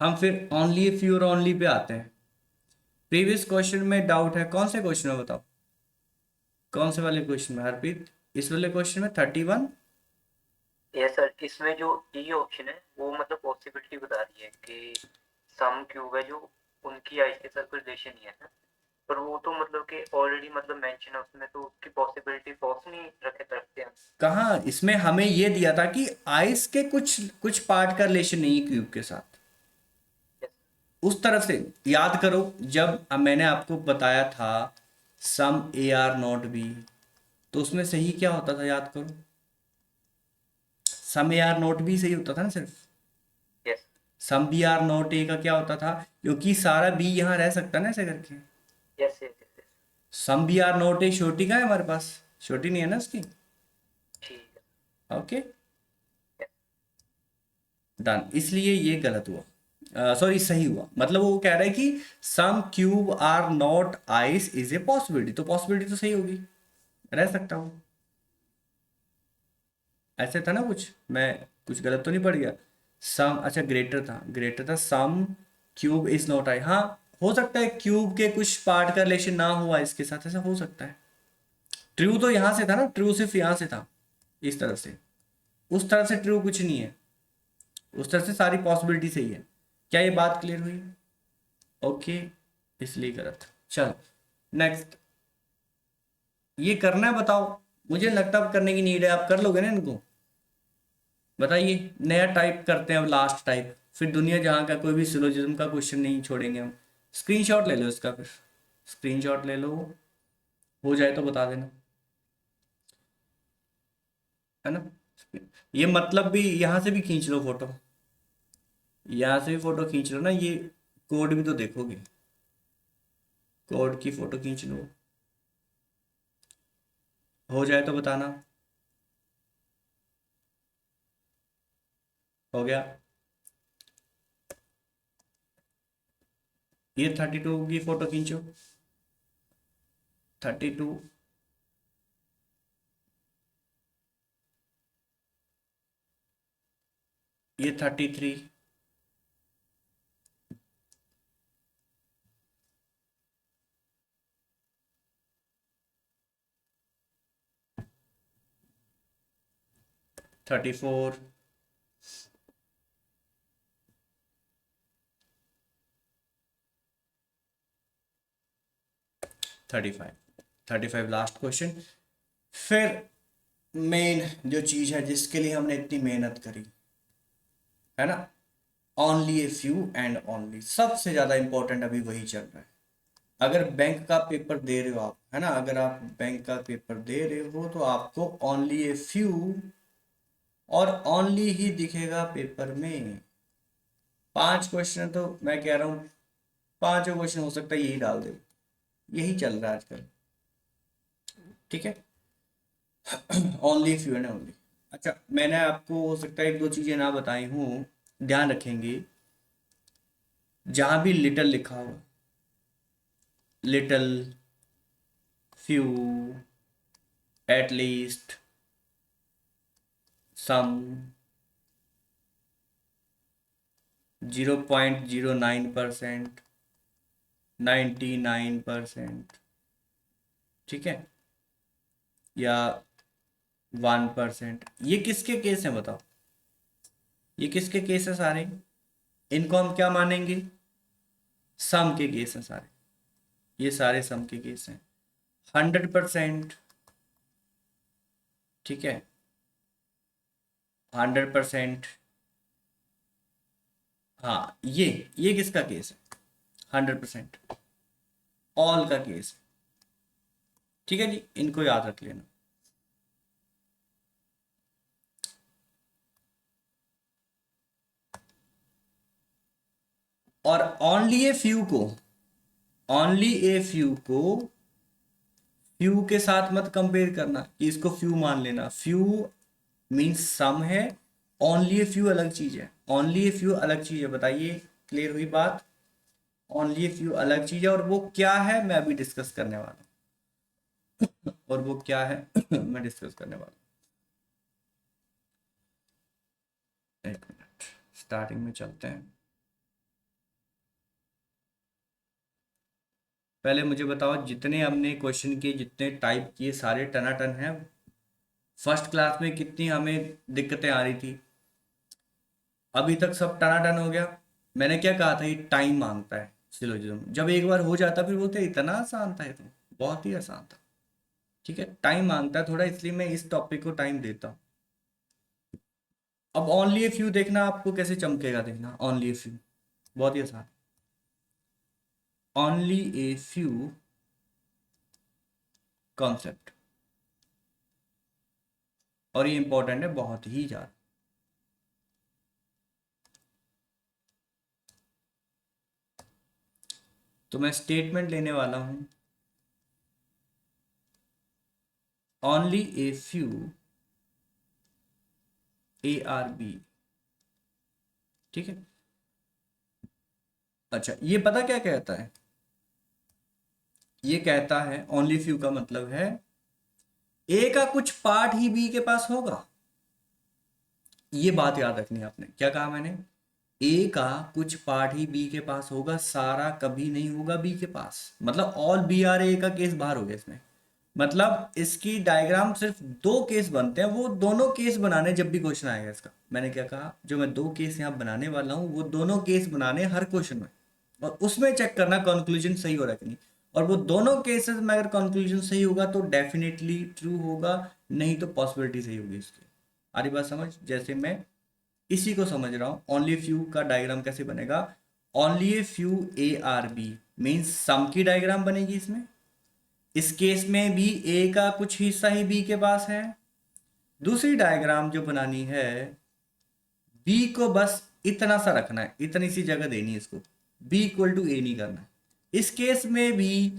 [SPEAKER 1] हम फिर ओनली इफ यू और ओनली पे आते हैं। प्रीवियस क्वेश्चन में डाउट है, कौन से क्वेश्चन में बताओ? कौन से वाले क्वेश्चन में हरप्रीत? इस वाले क्वेश्चन में 31।
[SPEAKER 2] यस सर, इसमें जो ई ऑप्शन है वो मतलब पॉसिबिलिटी बता रही है कि सम क्यूब है जो उनकी आई के साथ कोई रिलेशन नहीं है ना, पर वो तो मतलब कि ऑलरेडी मतलब मेंशन है उसमें, तो उसकी पॉसिबिलिटी फॉल्स नहीं रखते हैं।
[SPEAKER 1] कहाँ इसमें हमें ये दिया था कि आइस के कुछ कुछ पार्ट का रिलेशन नहीं है क्यूब के साथ,
[SPEAKER 2] यस।
[SPEAKER 1] उस तरफ से। याद करो जब मैंने आपको बताया था some A are not B, तो उसमें सही क्या होता था याद करो, some A are not B सही होता था ना सिर्फ।
[SPEAKER 2] Yes.
[SPEAKER 1] Some B are not A का क्या होता था, क्योंकि सारा बी यहाँ रह सकता ना ऐसे करके।
[SPEAKER 2] Yes. Yes. Yes.
[SPEAKER 1] Some B are not A छोटी का है हमारे पास, छोटी नहीं है ना उसकी।
[SPEAKER 2] ठीक है।
[SPEAKER 1] Okay
[SPEAKER 2] yes.
[SPEAKER 1] डन, इसलिए ये गलत हुआ, सॉरी सही हुआ। मतलब वो कह रहा है कि some cube are not ice is a possibility, तो पॉसिबिलिटी तो सही होगी, रह सकता हूँ। ऐसे था ना कुछ, मैं कुछ गलत तो नहीं पड़ गया। सम, अच्छा ग्रेटर था, ग्रेटर था सम क्यूब इज नॉट आई, हाँ हो सकता है क्यूब के कुछ पार्ट का रिलेशन ना हुआ इसके साथ, ऐसा हो सकता है। ट्रू तो यहाँ से था ना, ट्रू सिर्फ यहाँ से था, इस तरफ से, उस तरफ से ट्रू कुछ नहीं है, उस तरफ से सारी पॉसिबिलिटी सही है। क्या ये बात क्लियर हुई? ओके, इसलिए गलत। चलो नेक्स्ट, ये करना है बताओ, मुझे लगता है अब करने की नीड है, आप कर लोगे ना इनको। बताइए, नया टाइप करते हैं अब, लास्ट टाइप, फिर दुनिया जहाँ का कोई भी सिलोजिज्म का क्वेश्चन नहीं छोड़ेंगे हम। स्क्रीनशॉट ले लो इसका, फिर स्क्रीनशॉट ले लो, हो जाए तो बता देना, है ना। ये मतलब भी यहाँ से भी खींच लो फोटो, यहाँ से भी फोटो खींच लो ना, ये कोड भी तो देखोगे, कोड की फोटो खींच लो, हो जाए तो बताना। हो गया, ये 32 की फोटो खींचो, 32, ये 33, थर्टी फोर, 35, 35 लास्ट क्वेश्चन। फिर मेन जो चीज है जिसके लिए हमने इतनी मेहनत करी, है ना, only a few and only, सबसे ज्यादा इंपॉर्टेंट अभी वही चल रहा है। अगर बैंक का पेपर दे रहे हो आप, है ना, अगर आप बैंक का पेपर दे रहे हो तो आपको ओनली ए फ्यू और ओनली ही दिखेगा पेपर में। 5 क्वेश्चन तो मैं कह रहा हूँ, पांचों क्वेश्चन हो सकता है यही डाल दे, यही चल रहा है आजकल, ठीक है। Only few and only. अच्छा मैंने आपको हो सकता है एक दो चीजें ना बताई हूँ, ध्यान रखेंगे, जहां भी लिटिल लिखा हो, लिटिल, फ्यू, एट लीस्ट, सम, 0.09%, 99%, ठीक है, या 1%, ये किसके केस हैं बताओ, ये किसके केस है सारे, इनको हम क्या मानेंगे, सम के केस हैं सारे, ये सारे सम के केस हैं। 100%, ठीक है, 100%, हाँ ये किसका केस है, 100%, ऑल का केस है, ठीक है जी, इनको याद रख लेना। और ओनली ए फ्यू को, ओनली ए फ्यू को फ्यू के साथ मत कंपेयर करना कि इसको फ्यू मान लेना, फ्यू मीन्स सम है, ओनली ए फ्यू अलग चीज है, ओनली ए फ्यू अलग चीज है, बताइए क्लियर हुई बात। ओनली ए फ्यू अलग चीज है, और वो क्या है मैं अभी डिस्कस करने वाला हूँ, और वो क्या है मैं डिस्कस करने वाला हूँ। एक मिनट, स्टार्टिंग में चलते हैं। पहले मुझे बताओ, जितने हमने क्वेश्चन किए, जितने टाइप किए, सारे टनाटन हैं। फर्स्ट क्लास में कितनी हमें दिक्कतें आ रही थी, अभी तक सब टनाटन हो गया। मैंने क्या कहा था, ये टाइम मांगता है, सिलोजिज्म जब एक बार हो जाता फिर बोलते इतना आसान था ये तो, बहुत ही आसान था। ठीक है, टाइम मांगता है थोड़ा, इसलिए मैं इस टॉपिक को टाइम देता हूँ। अब ओनली ए फ्यू देखना आपको कैसे चमकेगा, देखना ओनली ए फ्यू, बहुत ही आसान। ओनली ए फ्यू कॉन्सेप्ट, और ये इंपॉर्टेंट है बहुत ही ज्यादा। तो मैं स्टेटमेंट लेने वाला हूं, ओनली ए फ्यू ARB। ठीक है, अच्छा ये पता क्या कहता है, ये कहता है ओनली फ्यू का मतलब है ए का कुछ पार्ट ही बी के पास होगा। ये बात याद रखनी है आपने, क्या कहा मैंने, ए का कुछ पार्ट ही बी के पास होगा, सारा कभी नहीं होगा बी के पास। मतलब ऑल बी आर ए का केस बाहर हो गया इसमें। मतलब इसकी डायग्राम सिर्फ दो केस बनते हैं, वो दोनों केस बनाने जब भी क्वेश्चन आएगा इसका, मैंने क्या कहा, जो मैं दो केस यहाँ बनाने वाला हूँ वो दोनों केस बनाने हर क्वेश्चन में, और उसमें चेक करना कंक्लूजन सही हो रहा है कि नहीं। और वो दोनों केसेस में अगर कंक्लूजन सही होगा तो डेफिनेटली ट्रू होगा, नहीं तो पॉसिबिलिटी सही होगी इसकी। आ रही बात समझ, जैसे मैं इसी को समझ रहा हूँ, ओनली फ्यू का डायग्राम कैसे बनेगा, only a few ARB means some की डायग्राम बनेगी इसमें। इस केस में भी ए का कुछ हिस्सा ही बी के पास है। दूसरी डायग्राम जो बनानी है, बी को बस इतना सा रखना है, इतनी सी जगह देनी है इसको, बी इक्वल टू ए नहीं करना है। इस केस में भी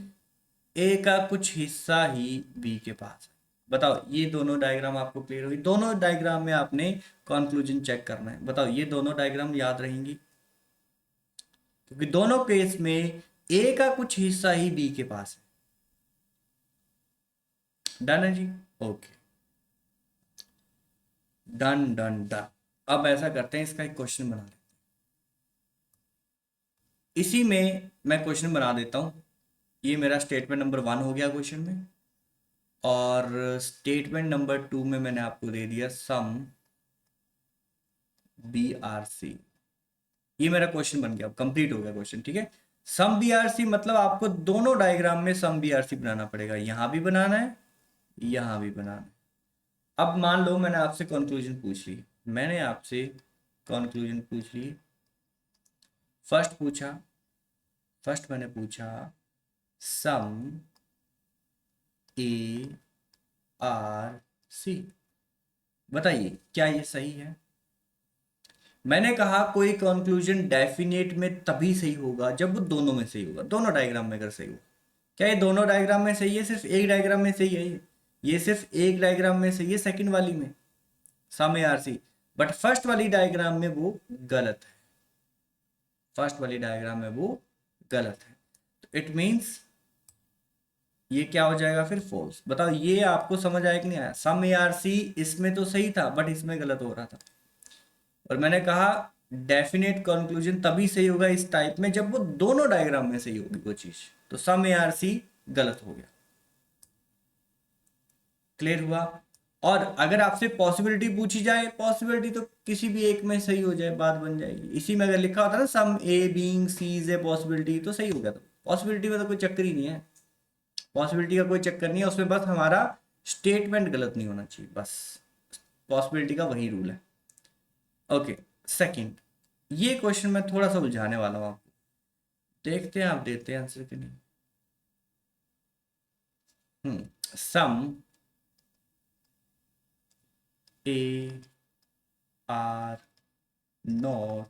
[SPEAKER 1] ए का कुछ हिस्सा ही बी के पास है। बताओ ये दोनों डायग्राम आपको क्लियर हुई, दोनों डायग्राम में आपने कंक्लूजन चेक करना है। बताओ ये दोनों डायग्राम याद रहेंगी, क्योंकि दोनों केस में ए का कुछ हिस्सा ही बी के पास है। डन है जी, ओके, डन डन डन। अब ऐसा करते हैं, इसका एक क्वेश्चन बना लेते हैं। इसी में मैं क्वेश्चन बना देता हूँ, ये मेरा स्टेटमेंट नंबर 1 हो गया क्वेश्चन में, और स्टेटमेंट नंबर 2 में मैंने आपको दे दिया सम BRC। ये मेरा क्वेश्चन बन गया, कंप्लीट हो गया क्वेश्चन। ठीक है, सम BRC मतलब आपको दोनों डायग्राम में सम BRC बनाना पड़ेगा, यहां भी बनाना है, यहां भी बनाना है। अब मान लो मैंने आपसे कंक्लूजन पूछ ली, मैंने आपसे कंक्लूजन पूछ ली, फर्स्ट पूछा, फर्स्ट मैंने पूछा सम ARC, बताइए क्या ये सही है। मैंने कहा कोई कंक्लूजन डेफिनेट में तभी सही होगा जब वो दोनों में सही होगा, दोनों डायग्राम में अगर सही हो। क्या ये दोनों डायग्राम में सही है, सिर्फ एक डायग्राम में सही है, ये सिर्फ एक डायग्राम में सही है, सेकंड वाली में सम ARC, बट फर्स्ट वाली डायग्राम में वो गलत है, फर्स्ट वाली डायग्राम में वो गलत है। तो इट मीन्स ये क्या हो जाएगा फिर, फॉल्स। बताओ ये आपको समझ आया कि नहीं आया, सम ARC इसमें तो सही था बट इसमें गलत हो रहा था। और मैंने कहा डेफिनेट कंक्लूजन तभी सही होगा इस टाइप में जब वो दोनों डायग्राम में सही होगी वो चीज, तो सम ARC गलत हो गया। क्लियर हुआ। और अगर आपसे पॉसिबिलिटी पूछी जाए, पॉसिबिलिटी तो किसी भी एक में सही हो जाए, बात बन जाएगी। इसी में अगर लिखा होता ना some A being C is a possibility, तो सही हो गया। तो पॉसिबिलिटी में तो कोई चक्कर ही नहीं है, पॉसिबिलिटी का कोई चक्कर नहीं है उसमें, बस हमारा स्टेटमेंट गलत नहीं होना चाहिए, बस पॉसिबिलिटी का वही रूल है। ओके, सेकंड, ये क्वेश्चन मैं थोड़ा सा उलझाने वाला हूँ आपको, देखते हैं आप देते हैं आंसर कि नहीं। सम ए आर नॉट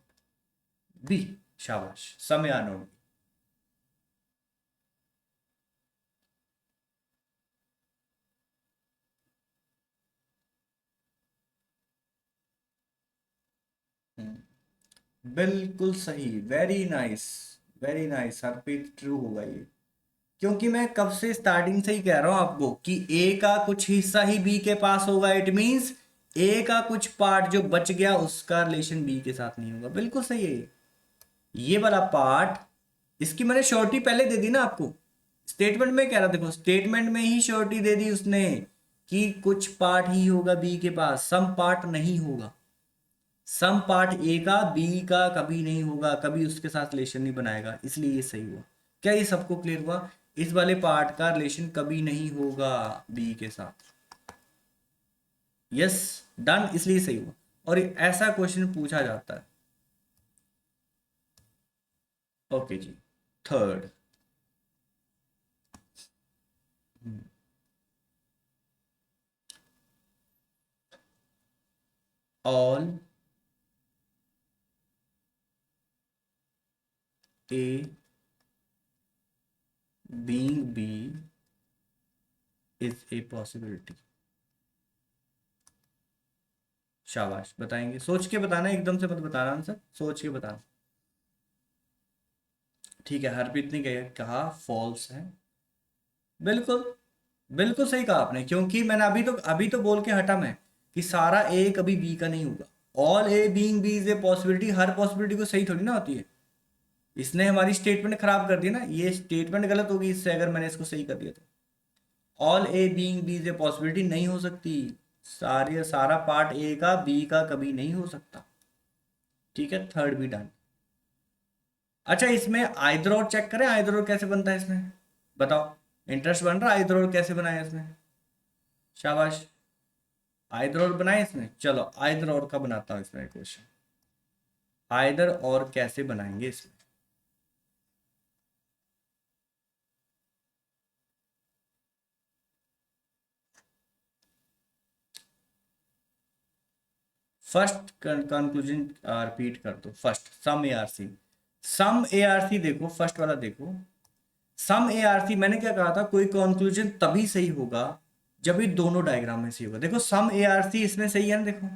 [SPEAKER 1] बी, शाबाश, सम ए आर नॉट बी, बिल्कुल सही, very nice, very nice Harpreet, true होगा ये। क्योंकि मैं कब से स्टार्टिंग से ही कह रहा हूं आपको कि ए का कुछ हिस्सा ही बी के पास होगा, इट मींस ए का कुछ पार्ट जो बच गया उसका रिलेशन बी के साथ नहीं होगा। बिल्कुल सही है ये वाला पार्ट, इसकी मैंने श्योरिटी पहले दे दी ना आपको, स्टेटमेंट में कह रहा, देखो स्टेटमेंट में ही श्योरिटी दे दी उसने कि कुछ पार्ट ही होगा बी के पास, सम पार्ट नहीं होगा। सम पार्ट ए का बी का कभी नहीं होगा, कभी उसके साथ रिलेशन नहीं बनाएगा, इसलिए ये सही हुआ। क्या ये सबको क्लियर हुआ? इस वाले पार्ट का रिलेशन कभी नहीं होगा बी के साथ। यस, डन, इसलिए सही हुआ। और ऐसा क्वेश्चन पूछा जाता है। ओके जी, third, all A being B is a possibility. शाबाश, बताएंगे, सोच के बताना, एकदम से मत बताना आंसर, सोच के बताना। ठीक है, हरप्रीत ने कहा फॉल्स है। बिल्कुल, बिल्कुल सही कहा आपने, क्योंकि मैंने अभी तो बोल के हटा मैं कि सारा ए कभी बी का नहीं होगा। All A being B is a possibility, हर पॉसिबिलिटी को सही थोड़ी ना होती है। इसने हमारी स्टेटमेंट खराब कर दी ना, ये स्टेटमेंट गलत होगी इससे अगर मैंने इसको सही कर दिया तो। All A being B is a possibility नहीं हो सकती, सारा पार्ट ए का बी का कभी नहीं हो सकता। ठीक है, थर्ड भी डन। अच्छा, इसमें आइदर और चेक करें, आइदर और कैसे बनता है इसमें, बताओ। इंटरेस्ट बन रहा है, आइदर और कैसे बनाया इसमें? शाबाश, आइदर और बनाए इसमें। चलो आइदर और का बनाता हूं इसमें क्वेश्चन। आइदर और कैसे बनाएंगे इसमें? फर्स्ट कंक्लूजन रिपीट कर दो। First some A are C, some A are C देखो, फर्स्ट वाला देखो। सम ए आर सी मैंने क्या कहा था, कोई कंक्लूजन तभी सही होगा जब ये दोनों डायग्राम में सही होगा। देखो सम ए आर सी इसमें सही है ना, देखो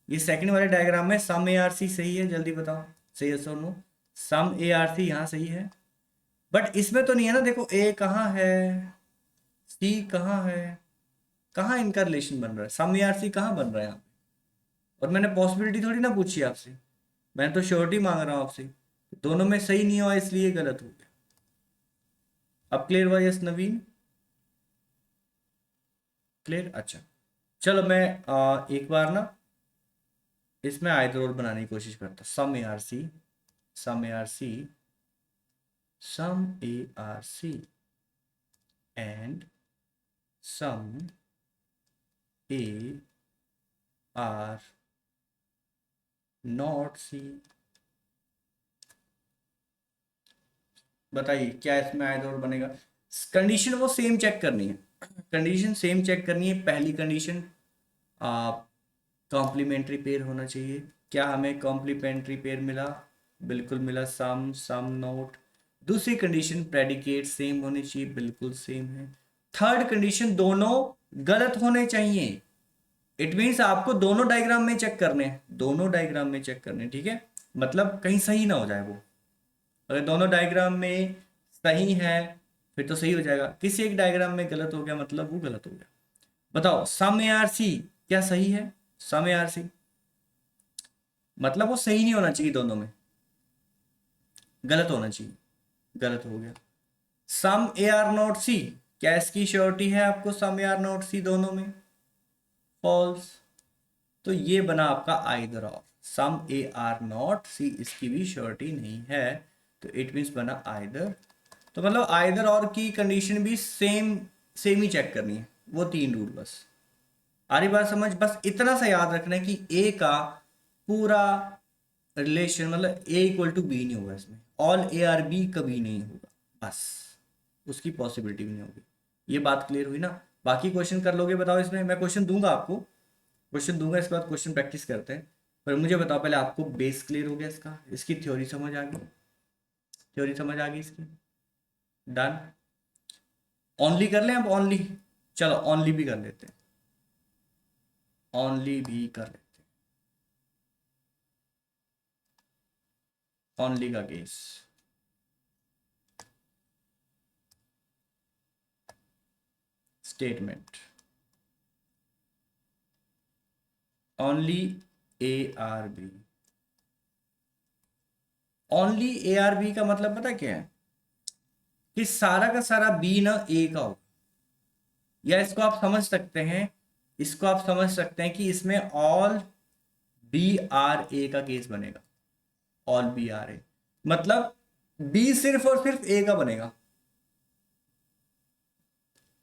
[SPEAKER 1] ये सेकंड वाले डायग्राम में सम ए आर सी सही है, जल्दी बताओ, सही है so no? Some A are सी यहाँ सही है, बट इसमें तो नहीं है ना। देखो ए कहाँ है, सी कहाँ है, कहाँ इनका रिलेशन बन रहा है? सम ए आर सी कहाँ बन रहा है यहाँ पे? और मैंने पॉसिबिलिटी थोड़ी ना पूछी आपसे, मैं तो श्योरिटी मांग रहा हूँ आपसे। दोनों में सही नहीं हुआ इसलिए गलत हो गया। अब क्लियर हुआ? यस नवीन, क्लियर? अच्छा, चलो मैं एक बार ना इसमें आइदर और बनाने की कोशिश करता। Some A are C, some A are C, some A are C and some A are not C. बताइए क्या इसमें आइदर और बनेगा? कंडीशन वो सेम चेक करनी है, कंडीशन सेम चेक करनी है। पहली कंडीशन कॉम्प्लीमेंट्री पेयर होना चाहिए। क्या हमें कॉम्प्लीमेंट्री पेयर मिला? बिल्कुल मिला, सम सम नोट। दूसरी कंडीशन प्रेडिकेट सेम होने चाहिए, बिल्कुल सेम है। थर्ड कंडीशन दोनों गलत होने चाहिए। इट मीन्स आपको दोनों डायग्राम में चेक करने हैं, दोनों डायग्राम में चेक करने, ठीक है? मतलब कहीं सही ना हो जाए वो। अगर दोनों डायग्राम में सही है फिर तो सही हो जाएगा, किसी एक डायग्राम में गलत हो गया मतलब वो गलत हो गया। बताओ सम ए आर सी क्या सही है? सम ए आर सी मतलब वो सही नहीं होना चाहिए, दोनों में गलत होना चाहिए, गलत हो गया। सम ए आर नॉट सी, क्या इसकी श्योरिटी है आपको? सम ए आर नॉट सी दोनों में फॉल्स। तो ये बना आपका आइदर और। सम ए आर नॉट सी इसकी भी श्योरिटी नहीं है, तो इट मीन्स बना आइदर। तो मतलब आइदर और की कंडीशन भी सेम सेम ही चेक करनी है, वो तीन रूल बस। आ रही बात समझ? बस इतना सा याद रखना है कि ए का पूरा रिलेशन मतलब ए इक्वल टू बी नहीं होगा इसमें, ऑल ए आर बी कभी नहीं होगा, बस उसकी पॉसिबिलिटी भी नहीं होगी। ये बात क्लियर हुई ना? बाकी क्वेश्चन कर लोगे बताओ इसमें? मैं क्वेश्चन दूंगा आपको, क्वेश्चन दूंगा, इसके बाद क्वेश्चन प्रैक्टिस करते हैं। पर मुझे बताओ पहले, आपको बेस क्लियर हो गया इसका, इसकी थ्योरी समझ आ गई? थ्योरी समझ आ गई इसकी? डन। ओनली कर लें अब, ओनली, चलो ओनली भी कर लेते हैं, ओनली भी कर लेते हैं, ओनली का case. Statement only A are B. Only A are B का मतलब पता क्या है? कि सारा का सारा बी ना ए का हो, या इसको आप समझ सकते हैं, इसको आप समझ सकते हैं कि इसमें ऑल बी आर ए का केस बनेगा, ऑल बी आर ए, मतलब बी सिर्फ और सिर्फ ए का बनेगा,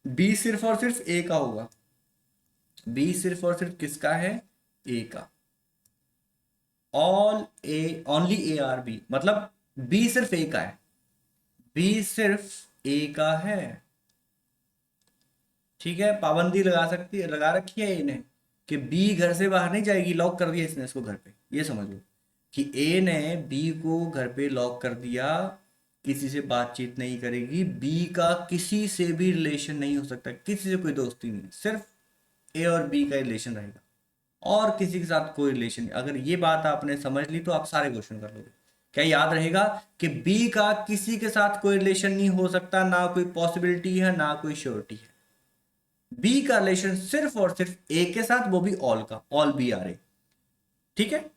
[SPEAKER 1] बी सिर्फ और सिर्फ ए का होगा, बी सिर्फ और सिर्फ किसका है, ए का, all A only A are B, मतलब बी सिर्फ ए का है, बी सिर्फ ए का है, ठीक है। पाबंदी लगा सकती है, लगा रखी है इन्हें कि बी घर से बाहर नहीं जाएगी, लॉक कर दिया इसने इसको घर पे, ये समझ लो कि ए ने बी को घर पे लॉक कर दिया, किसी से बातचीत नहीं करेगी, बी का किसी से भी रिलेशन नहीं हो सकता, किसी से कोई दोस्ती नहीं, सिर्फ ए और बी का रिलेशन रहेगा और किसी के साथ कोई रिलेशन नहीं। अगर ये बात आपने समझ ली तो आप सारे क्वेश्चन कर लोगे। क्या याद रहेगा कि बी का किसी के साथ कोई रिलेशन नहीं हो सकता, ना कोई पॉसिबिलिटी है ना कोई श्योरिटी है, बी का रिलेशन सिर्फ और सिर्फ ए के साथ, वो भी ऑल का, ऑल बी आर ए, ठीक है,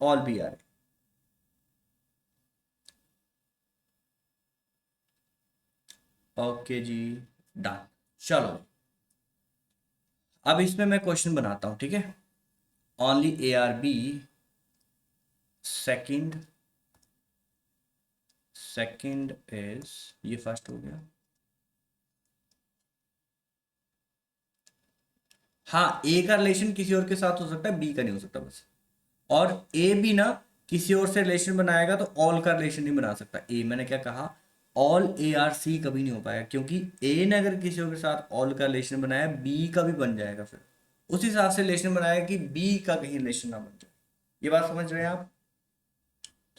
[SPEAKER 1] all B are A. Okay जी, डन। चलो अब इसमें मैं क्वेश्चन बनाता हूं, ठीक है। Only A are B, second, second is, ये फर्स्ट हो गया, हाँ ए का रिलेशन किसी और के साथ हो सकता है, बी का नहीं हो सकता बस, और ए भी ना किसी और से रिलेशन बनाएगा तो ऑल का रिलेशन नहीं बना सकता, ए मैंने क्या कहा, ऑल ए आर सी कभी नहीं हो पाएगा, क्योंकि ए ने अगर किसी और के साथ ऑल का रिलेशन बनाया बी का भी बन जाएगा, फिर उस हिसाब से रिलेशन बनाएगा कि बी का कहीं रिलेशन ना बन जाए। ये बात समझ रहे हैं आप,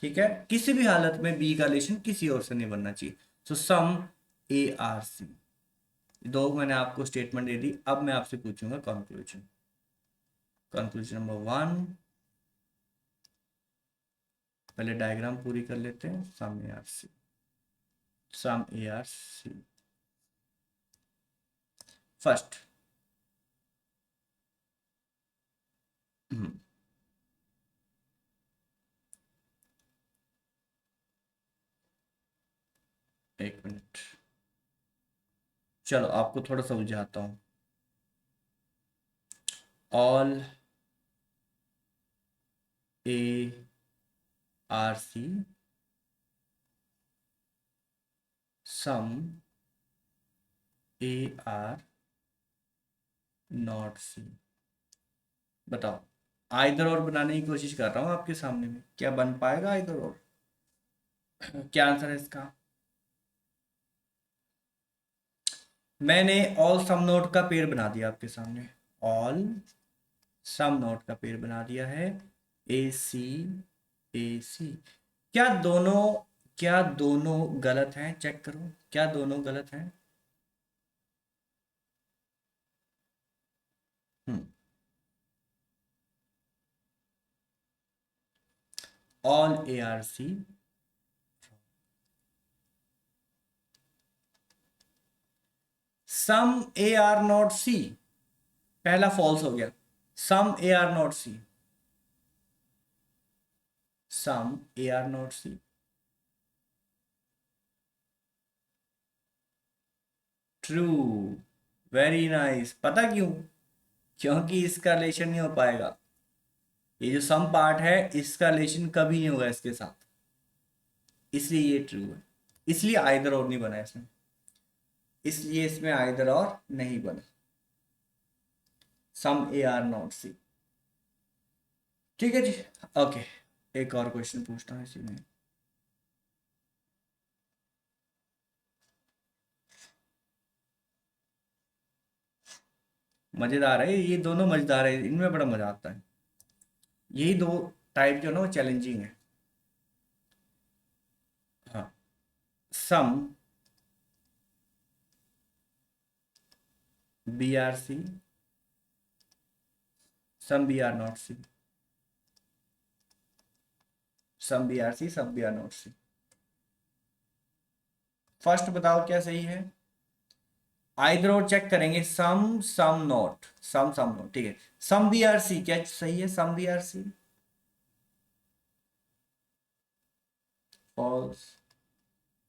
[SPEAKER 1] ठीक है, किसी भी हालत में बी का रिलेशन किसी और से नहीं बनना चाहिए। सो सम ए आर सी, दो मैंने आपको स्टेटमेंट दे दी, अब मैं आपसे पूछूंगा कंक्लूजन। कंक्लूजन नंबर 1, पहले डायग्राम पूरी कर लेते हैं, some A are C, some A are C, first, एक मिनट, चलो आपको थोड़ा सा उलझाता हूं, all A are C, some A are not C, बताओ। आइदर और बनाने की कोशिश कर रहा हूं आपके सामने में, क्या बन पाएगा आइदर और? क्या आंसर है इसका? मैंने ऑल सम नोट का पेड़ बना दिया आपके सामने, ऑल सम नोट का पेड़ बना दिया है, ए सी, ए सी, क्या दोनों, क्या दोनों गलत हैं, चेक करो क्या दोनों गलत हैं। All A are C, some A are not C, पहला फॉल्स हो गया, some A are not C, some A are not C, true, very nice. पता क्यों? क्योंकि इसका रिलेशन नहीं हो पाएगा, ये जो सम पार्ट है इसका रिलेशन कभी नहीं होगा इसके साथ, इसलिए ये ट्रू है, इसलिए आइदर और नहीं बना इसमें, इसलिए इसमें आइदर और नहीं बना, सम ए आर नॉट सी, ठीक है जी। ओके, एक और क्वेश्चन पूछता हूँ इसी में, मजेदार है ये, दोनों मजेदार है, इनमें बड़ा मजा आता है, यही दो टाइप जो है ना वो चैलेंजिंग है। हाँ, some B are C, some B are not C, some B are C, some B are not C, first बताओ क्या सही है? आइदर और चेक करेंगे, सम some not, some some not, ठीक है, सम बी आर सी क्या सही है? Some B are C false,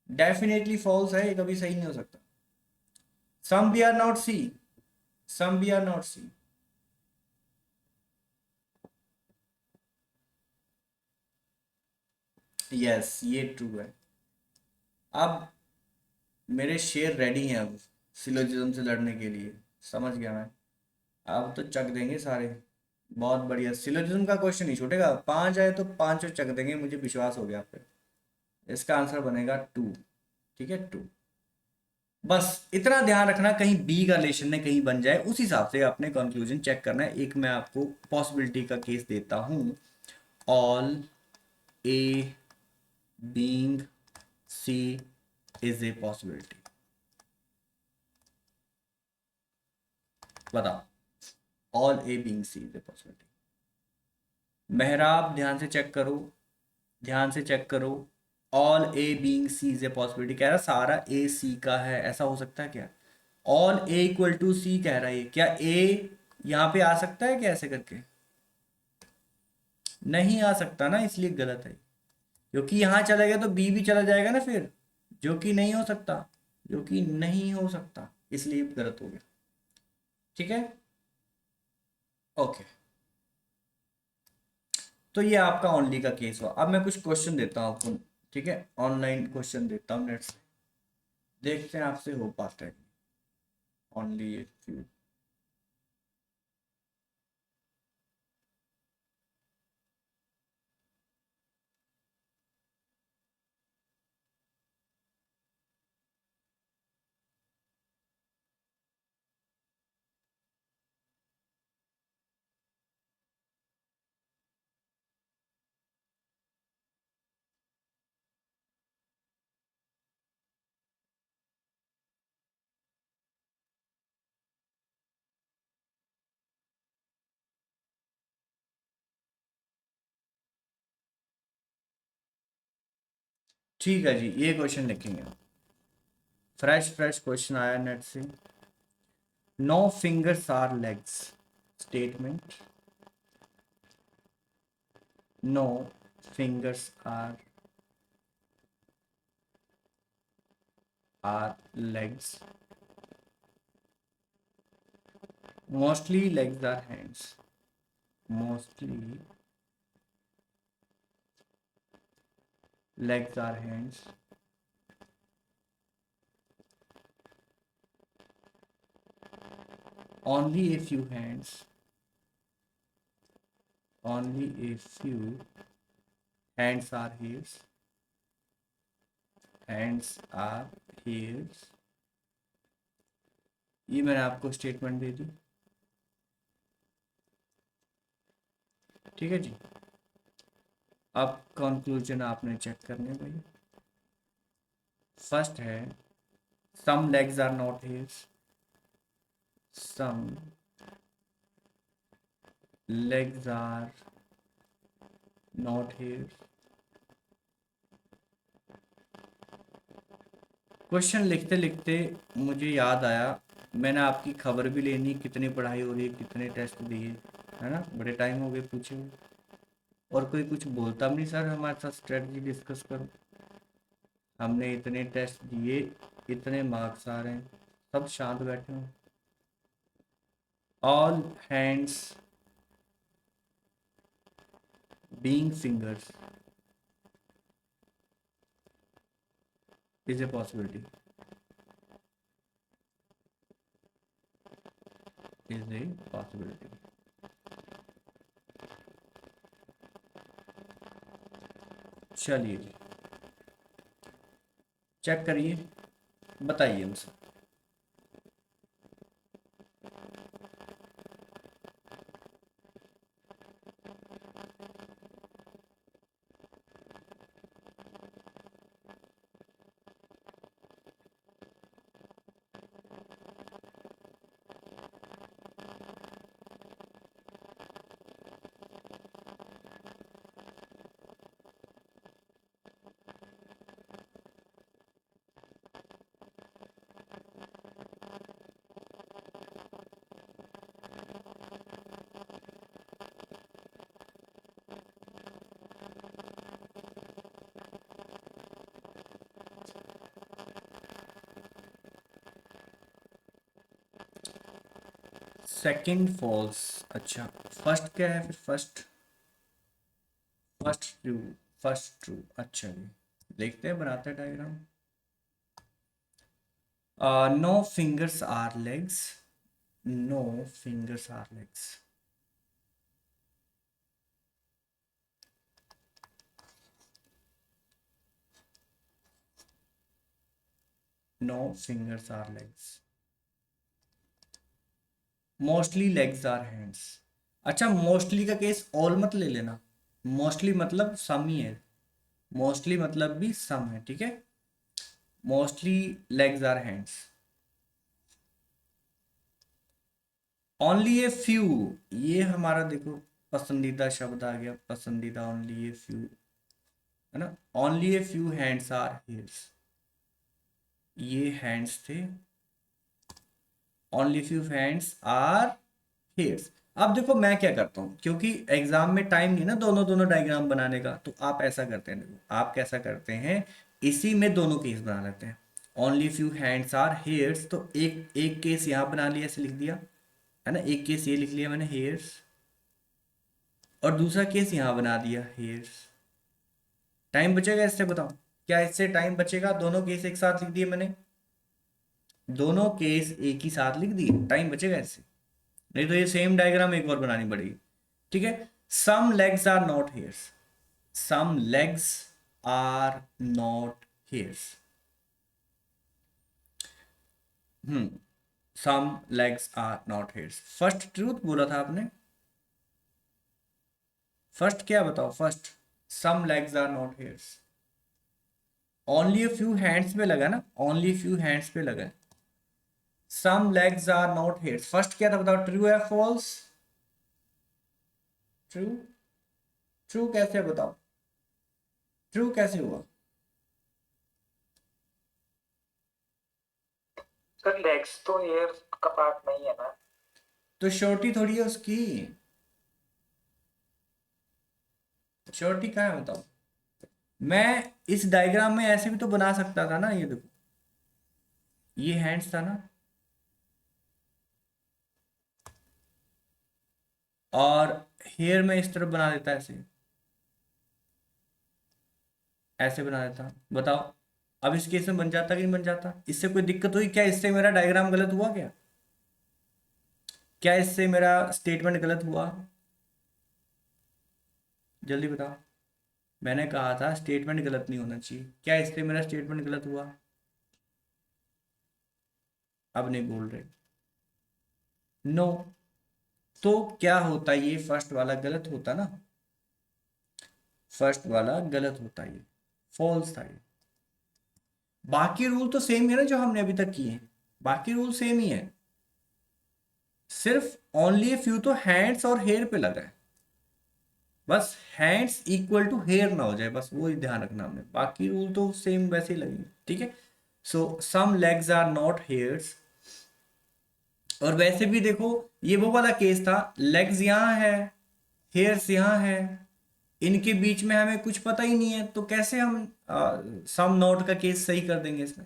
[SPEAKER 1] definitely false है, ये कभी सही नहीं हो सकता। Some B are not C, some B are not C, yes, ये ट्रू है। अब मेरे शेर रेडी हैं अब सिलोजिज्म से लड़ने के लिए। समझ गया मैं। अब तो चक देंगे सारे। बहुत बढ़िया, सिलोजिज्म का क्वेश्चन नहीं छूटेगा, पांच आए तो पांचों चक देंगे, मुझे विश्वास हो गया आप पे। इसका आंसर बनेगा टू। ठीक है, टू। बस इतना ध्यान रखना कहीं बी का रिलेशन ने कहीं बन जाए, उस हिसाब से अपने कंक्लूजन चेक करना है। एक मैं आपको पॉसिबिलिटी का केस देता हूं। All A being C is a possibility. बताओ, all A being C is a possibility. Mehrab ध्यान से चेक करो, ध्यान से चेक करो। All A being C is a possibility कह रहा, सारा ए सी का है, ऐसा हो सकता है क्या? ऑल ए इक्वल टू सी कह रहा है, क्या ए यहाँ पे आ सकता है क्या ऐसे करके? नहीं आ सकता ना, इसलिए गलत है। क्योंकि यहाँ चला गया तो बी भी चला जाएगा ना फिर, जो कि नहीं हो सकता, जो कि नहीं हो सकता, इसलिए गलत हो गया। ठीक है, ओके। तो ये आपका ओनली का केस हुआ। अब मैं कुछ क्वेश्चन देता हूँ आपको। ठीक है, ऑनलाइन क्वेश्चन देता हूँ नेट से, देखते हैं आपसे हो पाता है। Only a few. ठीक है जी, ये क्वेश्चन लिखेंगे। फ्रेश फ्रेश क्वेश्चन आया नेट से। No fingers are legs statement. No fingers are legs. Mostly legs are hands. Mostly legs are hands. Only a few hands. Only a few hands are hairs. Hands are hairs. ये मैंने आपको स्टेटमेंट दे दी। ठीक है जी। अब कंक्लूजन आपने चेक करने भाई। फर्स्ट है, some legs are not hairs. Some legs are not hairs. Question लिखते लिखते मुझे याद आया, मैंने आपकी खबर भी लेनी, कितनी पढ़ाई हो रही है, कितने टेस्ट दिए, है ना, बड़े टाइम हो गए पूछे हुए। और कोई कुछ बोलता भी नहीं, सर हमारे साथ स्ट्रेटजी डिस्कस करो। हमने इतने टेस्ट दिए, इतने मार्क्स आ रहे हैं, सब शांत बैठे हो। All hands being fingers is a possibility. Is a possibility. चलिए जी, चेक करिए, बताइए मुझसे। Second false. अच्छा, फर्स्ट क्या है फिर? First, first true. First true. अच्छा जी, देखते हैं, बनाते हैं diagram. No fingers are legs, no fingers are legs. No fingers are legs, mostly legs are hands. अच्छा, मोस्टली का केस ऑल मत ले लेना, मोस्टली मतलब सम ही है, मोस्टली मतलब भी सम है, ठीक है। Mostly legs are hands, only a few, ये हमारा देखो पसंदीदा शब्द आ गया, पसंदीदा, ओनली ए फ्यू, है ना। Only a few hands are hairs, ये हैंड्स थे, only few hands are hairs. अब देखो मैं क्या करता हूँ, क्योंकि एग्जाम में टाइम नहीं ना दोनों दोनों डायग्राम बनाने का, तो आप ऐसा करते हैं, देखो आप कैसा करते हैं, इसी में दोनों केस बना लेते हैं। Only few hands are hairs, तो एक एक केस यहाँ बना लिया, ऐसे लिख दिया, है ना, एक केस ये लिख लिया मैंने हेयर्स, और दूसरा केस यहाँ बना दिया हेयर्स। टाइम बचेगा इससे, बताओ क्या इससे टाइम बचेगा? दोनों केस एक साथ लिख दिए मैंने, दोनों केस एक ही साथ लिख दिए, टाइम बचेगा इससे। नहीं तो ये सेम डायग्राम एक और बनानी पड़ेगी, ठीक है। Some legs are not hairs, some legs are not hairs, some legs are not hairs. First truth बोला था आपने, फर्स्ट क्या बताओ, first some legs are not hairs, only a few hands पे लगा ना, ओनली फ्यू हैंड्स पे लगा, some legs are not hairs. First क्या था बताओ, ट्रू है फॉल्स? ट्रू, ट्रू कैसे बताओ, ट्रू कैसे हुआ?
[SPEAKER 2] सर लेग्स तो हेयर का पार्ट नहीं है ना।
[SPEAKER 1] तो श्योरिटी थोड़ी है उसकी, श्योरिटी कहाँ है बताओ? मैं इस डायग्राम में ऐसे भी तो बना सकता था ना, ये देखो ये हैंड्स था ना, और हेयर में इस तरफ बना देता, ऐसे ऐसे बना देता, बताओ अब इस केस में बन जाता कि नहीं बन जाता? इससे कोई दिक्कत हुई क्या? इससे मेरा डायग्राम गलत हुआ क्या? क्या इससे मेरा स्टेटमेंट गलत हुआ? जल्दी बताओ। मैंने कहा था स्टेटमेंट गलत नहीं होना चाहिए, क्या इससे मेरा स्टेटमेंट गलत हुआ? अब नहीं बोल रहे, नो। तो क्या होता, ये फर्स्ट वाला गलत होता ना, फर्स्ट वाला गलत होता, ये फॉल्स था ये। बाकी रूल तो सेम ही है ना जो हमने अभी तक किए हैं, बाकी रूल सेम ही है, सिर्फ ओनली फ्यू तो हैंड्स और हेयर पे लगा है, बस हैंड्स इक्वल टू हेयर ना हो जाए, बस वो ही ध्यान रखना हमने, बाकी रूल तो सेम वैसे ही लगेंगे, ठीक है। सो सम लेग्स आर नॉट हेयर्स, और वैसे भी देखो ये वो वाला केस था, लेग्स यहाँ है, हेयर्स यहाँ है, इनके बीच में हमें कुछ पता ही नहीं है, तो कैसे हम सम नॉट का केस सही कर देंगे इसमें?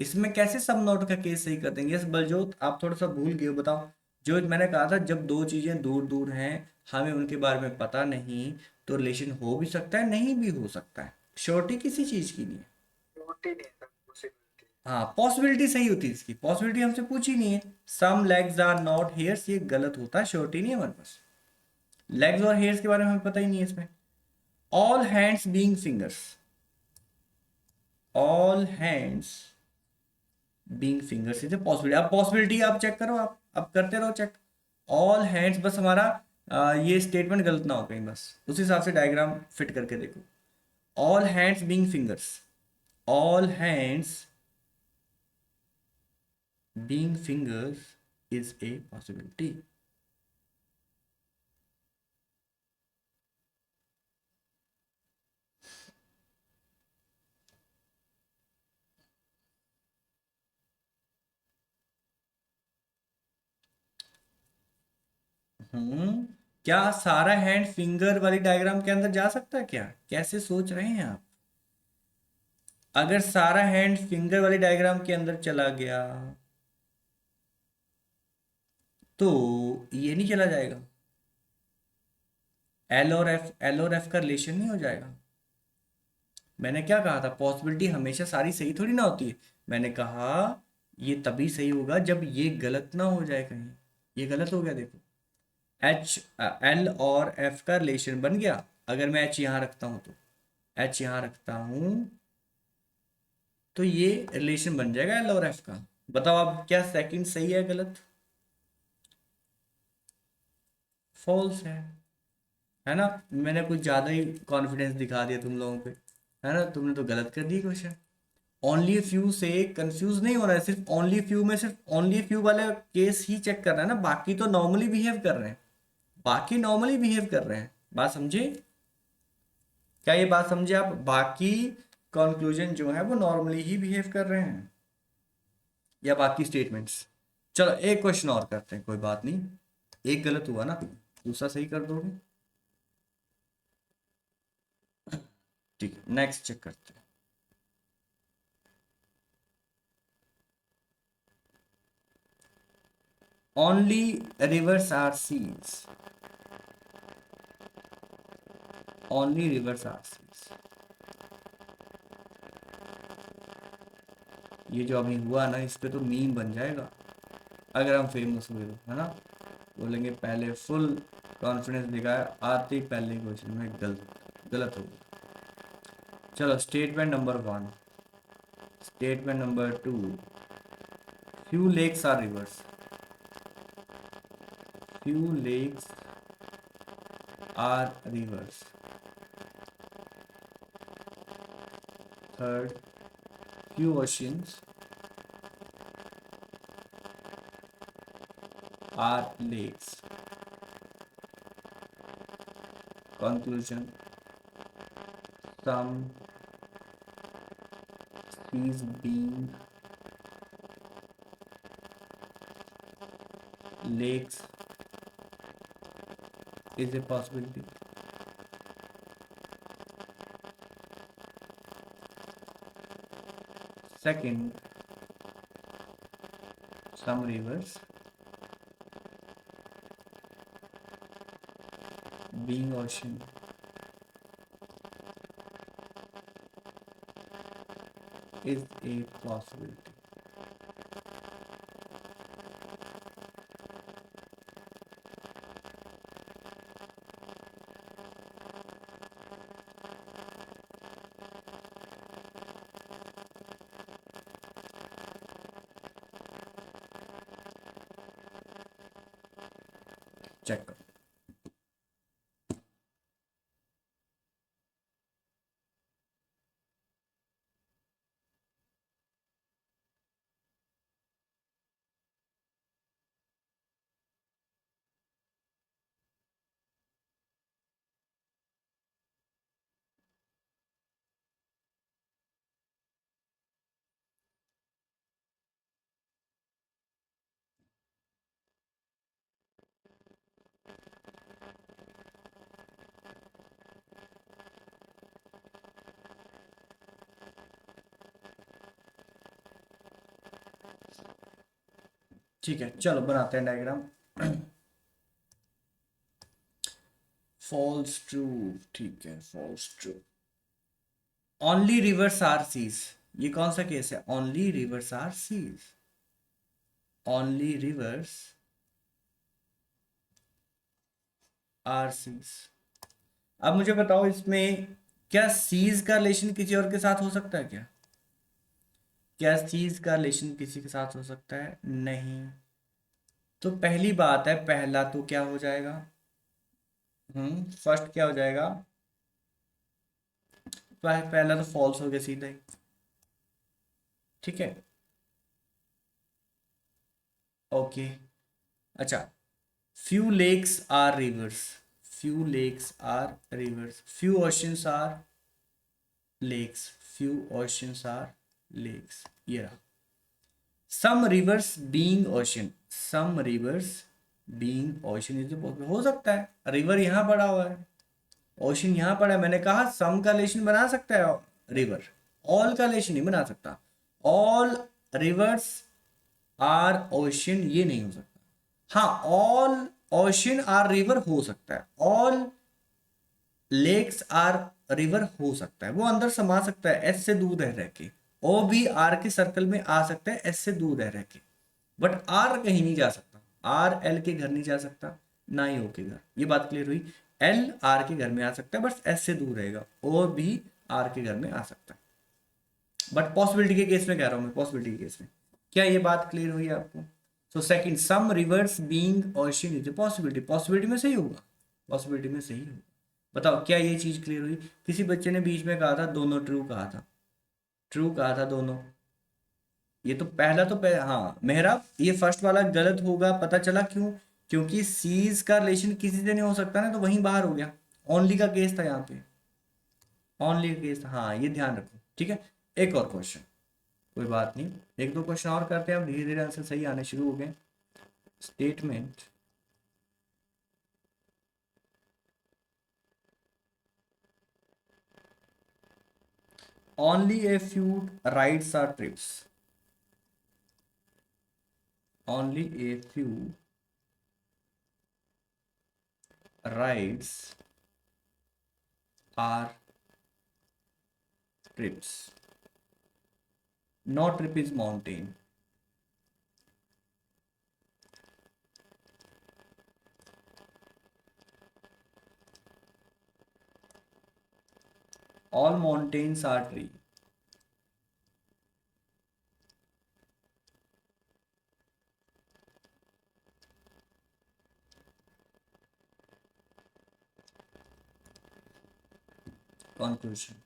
[SPEAKER 1] इसमें कैसे सम नॉट का केस सही कर देंगे? यस बलजोत, आप थोड़ा सा भूल गए हो, बताओ। जो मैंने कहा था, जब दो चीजें दूर दूर हैं, हमें उनके बारे में पता नहीं, तो रिलेशन हो भी सकता है, नहीं भी हो सकता है, श्योरिटी किसी चीज की नहीं है।
[SPEAKER 2] रोटी नहीं है पॉसिबिलिटी।
[SPEAKER 1] हाँ, पॉसिबिलिटी सही होती है इसकी, पॉसिबिलिटी हमसे पूछी नहीं है, some legs are not hairs, ये गलत होता है, श्योरिटी नहीं है हमारे पास, लेग्स और हेयर्स के बारे में हमें पता ही नहीं है इसमें। All hands being fingers, all hands being fingers is possibility. अब पॉसिबिलिटी आप चेक करो, आप अब करते रहो चेक, ऑल हैंड्स, बस हमारा ये स्टेटमेंट गलत ना हो कहीं, बस उस हिसाब से डायग्राम फिट करके देखो। All hands being fingers, all hands being fingers is a possibility. Hmm, क्या सारा हैंड फिंगर वाली डायग्राम के अंदर जा सकता है क्या? कैसे सोच रहे हैं आप? अगर सारा हैंड फिंगर वाली डायग्राम के अंदर चला गया, तो ये नहीं चला जाएगा, एल और एफ, एल और एफ का रिलेशन नहीं हो जाएगा, मैंने क्या कहा था, पॉसिबिलिटी हमेशा सारी सही थोड़ी ना होती है। मैंने कहा ये तभी सही होगा जब ये गलत ना हो जाए कहीं। ये गलत हो गया, देखो। एच एल और एफ का रिलेशन बन गया। अगर मैं एच यहाँ रखता हूँ तो एच यहाँ रखता हूँ तो ये रिलेशन बन जाएगा एल और एफ का। बताओ अब क्या सेकंड सही है गलत? फॉल्स है ना? मैंने कुछ ज्यादा ही कॉन्फिडेंस दिखा दिया तुम लोगों पे, है ना? तुमने तो गलत कर दी क्वेश्चन। ओनली फ्यू से कंफ्यूज नहीं होना है, सिर्फ ओनली फ्यू में सिर्फ ओनली फ्यू वाला केस ही चेक करना है ना, बाकी तो नॉर्मली बिहेव कर रहे हैं। बाकी नॉर्मली बिहेव कर रहे हैं, बात समझे? क्या ये बात समझे आप? बाकी कंक्लूजन जो है वो नॉर्मली ही बिहेव कर रहे हैं, या बाकी स्टेटमेंट्स। चलो एक क्वेश्चन और करते हैं, कोई बात नहीं। एक गलत हुआ ना, दूसरा सही कर दोगे। ठीक है, नेक्स्ट चेक करते हैं। Only rivers are seas. Only rivers are seas, ये जो अभी हुआ ना, इस पे तो मीम बन जाएगा अगर हम फेमस हुए तो, है ना? बोलेंगे पहले फुल कॉन्फिडेंस दिखाया, आते ही पहले क्वेश्चन में गलत गलत हो गया। चलो statement number 1। Statement number 2, few lakes are rivers. Few lakes are rivers. Third, few oceans are lakes. Conclusion, some seas being lakes is a possibility. Second, some rivers being ocean is a possibility. Check करो। ठीक है, चलो बनाते हैं डायग्राम। फॉल्स ट्रू, ठीक है, false true. Only rivers are seas, ये कौन सा केस है? Only rivers are seas. Only rivers are seas. अब मुझे बताओ इसमें क्या सीज का रिलेशन किसी और के साथ हो सकता है क्या? क्या सीज का रिलेशन किसी के साथ हो सकता है? नहीं। तो पहली बात है, पहला तो क्या हो जाएगा? फर्स्ट क्या हो जाएगा? पहला तो फॉल्स हो गया सीधा ही। ठीक है, ओके। अच्छा, few lakes are rivers. Few lakes are rivers, few oceans are lakes. Few oceans are lakes, ये रहा। Some rivers being ocean. Some rivers being ocean is possible, हो सकता है। रिवर यहाँ पड़ा हुआ है, ओशन यहाँ पड़ा है। मैंने कहा सम का रिलेशन बना सकता है रिवर, ऑल का रिलेशन नहीं बना सकता। ऑल रिवर्स आर ओशन ये नहीं हो सकता। हाँ, ऑल ओशन आर रिवर हो सकता है। ऑल लेक्स आर रिवर हो सकता है, वो अंदर समा सकता है एस से दूर रह रह के, ओ भी आर के सर्कल में आ सकता है एस से दूर रह रह के, बट आर कहीं नहीं जा सकता, आर एल के घर नहीं जा सकता, ना ही ओ के घर। ये बात क्लियर हुई। एल आर के घर में आ सकता है बस एस से दूर रहेगा, ओ भी आर के घर में आ सकता है, बट पॉसिबिलिटी के केस में कह रहा हूं मैं, पॉसिबिलिटी के केस में। क्या ये बात क्लियर हुई आपको? So second, some rivers being ocean is possibility, possibility में सही होगा, पॉसिबिलिटी में सही होगा। बताओ क्या ये चीज क्लियर हुई? किसी बच्चे ने बीच में कहा था दोनों ट्रू कहा था, ट्रू कहा था दोनों। ये तो पहला तो हाँ मेहराब, ये फर्स्ट वाला गलत होगा, पता चला क्यों? क्योंकि सीज का रिलेशन किसी से नहीं हो सकता ना, तो वहीं बाहर हो गया। ओनली का केस था यहाँ पे, ओनली का केस था, हाँ ये ध्यान रखो, ठीक है। एक और क्वेश्चन, कोई बात नहीं, एक दो क्वेश्चन और करते हैं, अब धीरे धीरे आंसर सही आने शुरू हो गए। Statement, only a few rides are trips, only a few rides are trips, no trip is mountain, all mountains are tree, conclusion,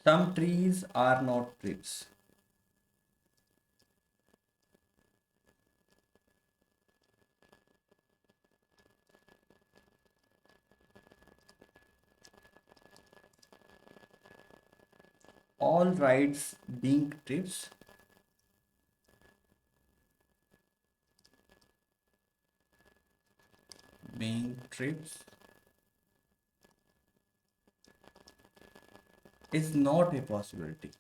[SPEAKER 1] some trees are not trips, all rides being trips, being trips is not a possibility।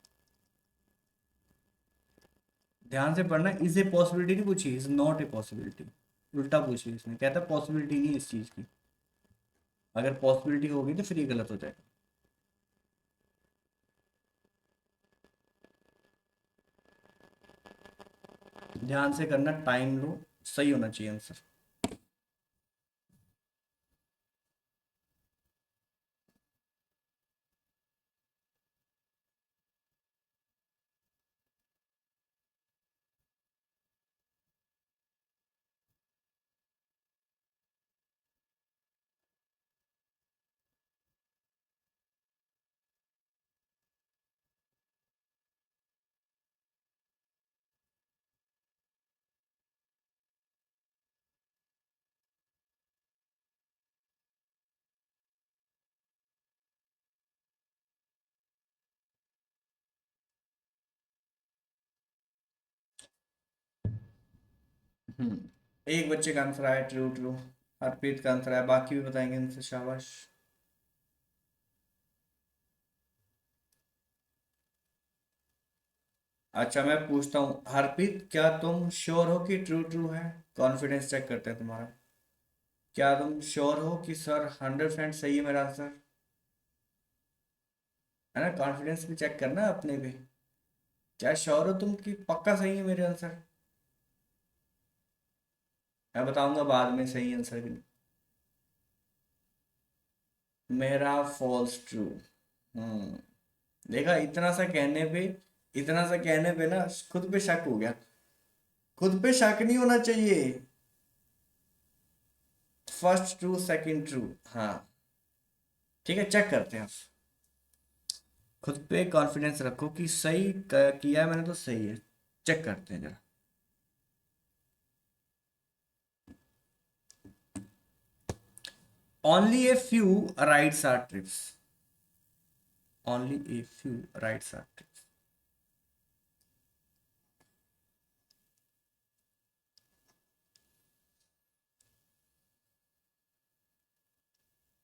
[SPEAKER 1] ध्यान से पढ़ना, इज ए पॉसिबिलिटी नहीं पूछी, इज नॉट ए पॉसिबिलिटी, उल्टा पूछी इसने, कहता पॉसिबिलिटी नहीं है इस चीज की, अगर पॉसिबिलिटी होगी तो फिर ये गलत हो जाएगा। ध्यान से करना, टाइम लो, सही होना चाहिए आंसर। एक बच्चे का आंसर आया ट्रू ट्रू, हरप्रीत का आंसर आया, बाकी भी बताएंगे आंसर, शाबाश। अच्छा मैं पूछता हूँ हरप्रीत, क्या तुम श्योर हो कि ट्रू ट्रू है? कॉन्फिडेंस चेक करते हैं तुम्हारा, क्या तुम श्योर हो कि सर 100% सही है मेरा आंसर? है ना, कॉन्फिडेंस भी चेक करना है अपने पे, क्या श्योर हो तुम कि पक्का सही है मेरे आंसर? मैं बताऊंगा बाद में सही आंसर भी। मेरा फॉल्स ट्रू। हम्म, देखा, इतना सा कहने पे ना खुद पे शक हो गया, खुद पे शक नहीं होना चाहिए। फर्स्ट ट्रू सेकंड ट्रू, हाँ ठीक है, चेक करते हैं। खुद पे कॉन्फिडेंस रखो कि सही किया है मैंने तो सही है, चेक करते हैं जरा। Only a few rides are trips, only a few rides are trips,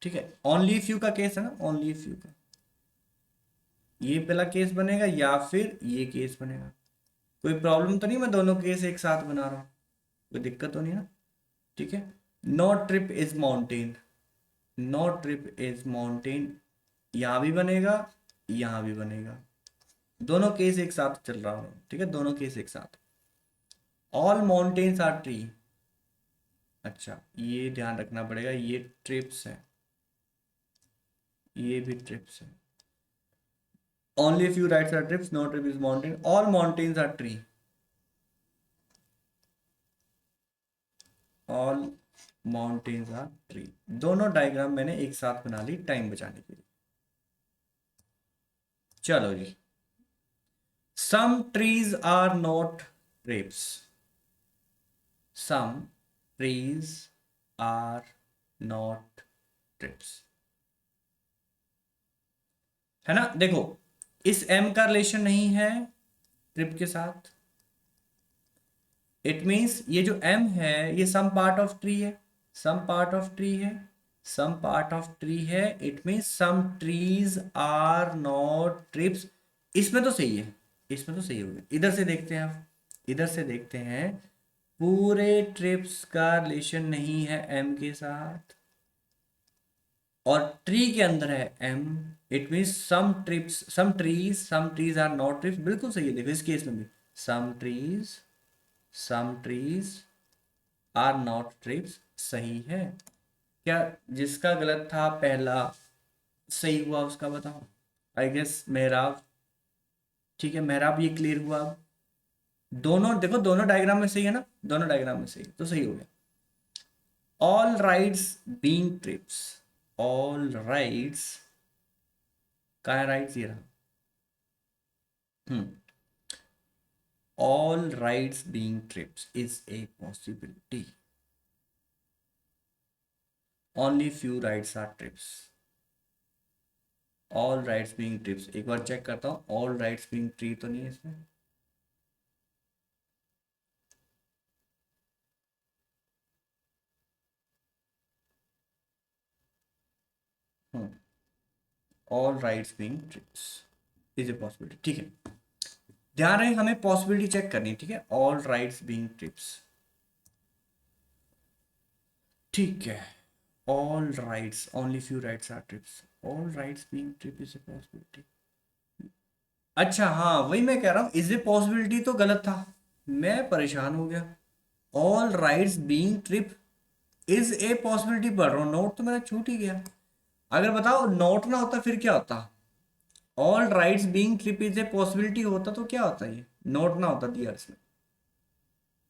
[SPEAKER 1] ठीक है। ओनली फ्यू का केस है ना, ओनली फ्यू का, ये पहला केस बनेगा या फिर ये केस बनेगा? कोई प्रॉब्लम तो नहीं, मैं दोनों केस एक साथ बना रहा हूँ, कोई दिक्कत तो नहीं ना? ठीक है। No trip is mountain, no trip is mountain, यहां भी बनेगा, यहां भी बनेगा, दोनों केस एक साथ चल रहा हूं, ठीक है, दोनों केस एक साथ। ऑल माउंटेन्स आर ट्री, अच्छा ये ध्यान रखना पड़ेगा, ये ट्रिप्स है, ये भी ट्रिप्स है। Only few rights are trips, no trip is mountain, all mountains are tree, all mountains are tree. दोनों डायग्राम मैंने एक साथ बना ली टाइम बचाने के लिए। चलो जी, some trees are not trips, some trees are not trips, है ना। देखो इस एम का रिलेशन नहीं है ट्रिप के साथ, इट मीन्स ये जो एम है ये सम पार्ट ऑफ ट्री है, सम पार्ट ऑफ ट्री है, सम पार्ट ऑफ ट्री है, it means some trees are not trips. इसमें तो सही है, इसमें तो सही हो गया। इधर से देखते हैं, आप इधर से देखते हैं, पूरे ट्रिप्स का रिलेशन नहीं है एम के साथ, और ट्री के अंदर है um, it means some trips, some trees are not trips, बिल्कुल सही है। देखो इस केस में भी some trees are not trips सही है। क्या जिसका गलत था पहला सही हुआ उसका बताओ? आई गेस मेहराब, ठीक है मेहराब, ये क्लियर हुआ अब? दोनों देखो, दोनों डायग्राम में सही है ना, दोनों डायग्राम में सही तो सही हो गया। All rides being trips, all rides का है राइड्स, ये रहा। All rides being trips is a possibility. Only few rides are trips. All rides being trips. एक बार चेक करता हूँ, all rides being tree तो नहीं है इसमें। All rides being trips is a possibility, ठीक है। ध्यान रहे हमें पॉसिबिलिटी चेक करनी है, ठीक है। All rides being trips, ठीक है। All rides, only few rides are trips. All rides being trip is a possibility. अच्छा हाँ, वही मैं कह रहा हूँ, इज ए पॉसिबिलिटी तो गलत था, मैं परेशान हो गया। All rides being trip is a possibility पढ़ रहा हूँ, नोट तो मेरा छूट ही गया। अगर बताओ नोट ना होता फिर क्या होता? All rides being trip is a possibility होता तो क्या होता, ये नोट ना होता दिया इसमें,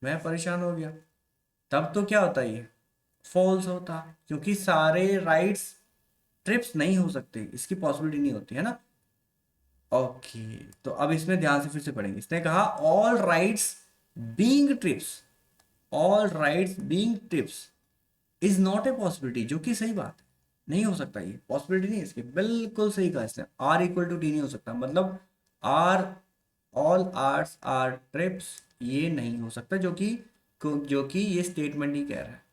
[SPEAKER 1] मैं परेशान हो गया। तब तो क्या होता ये फॉल्स होता, क्योंकि सारे राइड्स ट्रिप्स नहीं हो सकते, इसकी पॉसिबिलिटी नहीं होती है ना। ओके, तो अब इसमें ध्यान से फिर से पढ़ेंगे। इसने कहा all rights being trips, all rights being trips is not a possibility, जो कि सही बात है, नहीं हो सकता, ये पॉसिबिलिटी नहीं है इसकी, बिल्कुल सही कहा इसने। आर इक्वल टू टी नहीं हो सकता, मतलब are, all arts are trips, ये नहीं हो सकता, जो कि ये स्टेटमेंट ही कह रहा है।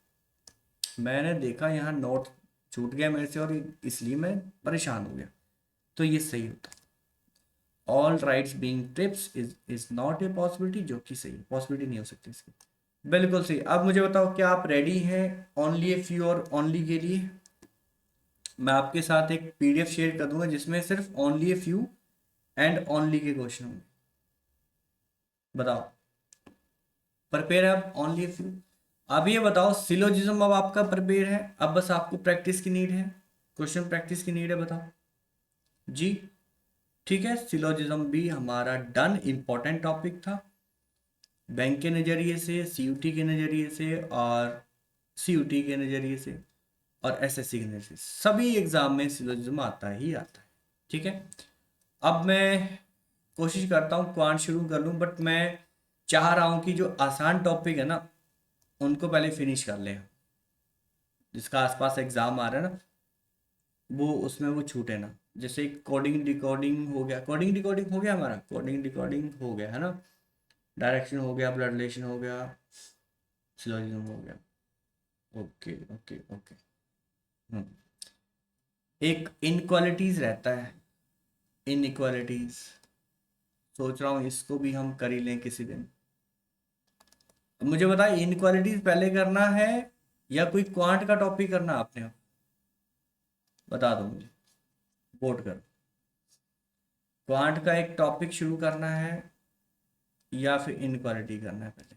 [SPEAKER 1] मैंने देखा यहाँ नोट छूट गया मेरे से और इसलिए मैं परेशान हो गया, तो ये सही होता। All rights being trips is not a possibility, जो कि सही, पॉसिबिलिटी नहीं हो सकती इसकी, बिल्कुल सही। अब मुझे बताओ क्या आप रेडी हैं ओनली ए फ्यू और ओनली के लिए? मैं आपके साथ एक पीडीएफ शेयर कर दूंगा जिसमें सिर्फ only a few and only के क्वेश्चन होंगे। बताओ प्रिपेयर है आप ओनली ए फ्यू? अब ये बताओ सिलोजिज्म अब आपका प्रिपेयर है, अब बस आपको प्रैक्टिस की नीड है, क्वेश्चन प्रैक्टिस की नीड है, बताओ जी। ठीक है, सिलोजिज्म भी हमारा डन, इंपॉर्टेंट टॉपिक था बैंक के नज़रिए से, सीयूटी के नज़रिए से, और सीयूटी के नज़रिए से, और एसएससी के नज़रिए से, सभी एग्जाम में सिलोजिज्म आता ही आता है। ठीक है, अब मैं कोशिश करता हूँ क्वांट शुरू कर लूँ, बट मैं चाह रहा हूँ कि जो आसान टॉपिक है ना उनको पहले फिनिश कर लें, जिसका आसपास एग्जाम आ रहा है ना वो उसमें वो छूटे ना। जैसे कोडिंग डिकोडिंग हो गया, कोडिंग डिकोडिंग हो गया हमारा, कोडिंग डिकोडिंग हो गया है ना, डायरेक्शन हो गया, ब्लड रिलेशन हो गया, सिलोजिज्म हो गया। Okay okay okay. एक इनक्वालिटीज रहता है, इनइक्वालिटीज, सोच रहा हूँ इसको भी हम कर ही लें किसी दिन। मुझे बताए इनक्वालिटीज पहले करना है या कोई क्वांट का टॉपिक करना आपने? बता दो मुझे, वोट करो। क्वांट का एक टॉपिक शुरू करना है या फिर इनक्वालिटी करना है पहले?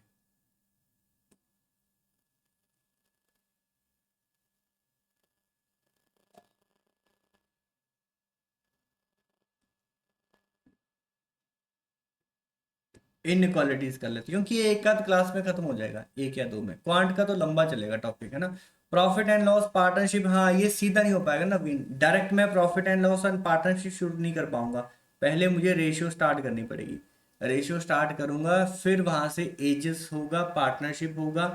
[SPEAKER 1] इनक्वालिटीज कर लेते क्योंकि ये एक आध क्लास में खत्म हो जाएगा, एक या दो में। क्वांट का तो लंबा चलेगा टॉपिक, है ना। प्रॉफिट एंड लॉस पार्टनरशिप, हाँ ये सीधा नहीं हो पाएगा ना विन, डायरेक्ट मैं profit and loss and partnership शुरू नहीं कर पाऊंगा। पहले मुझे रेशियो स्टार्ट करनी पड़ेगी। रेशियो स्टार्ट करूंगा, फिर वहां से एजेस होगा, पार्टनरशिप होगा,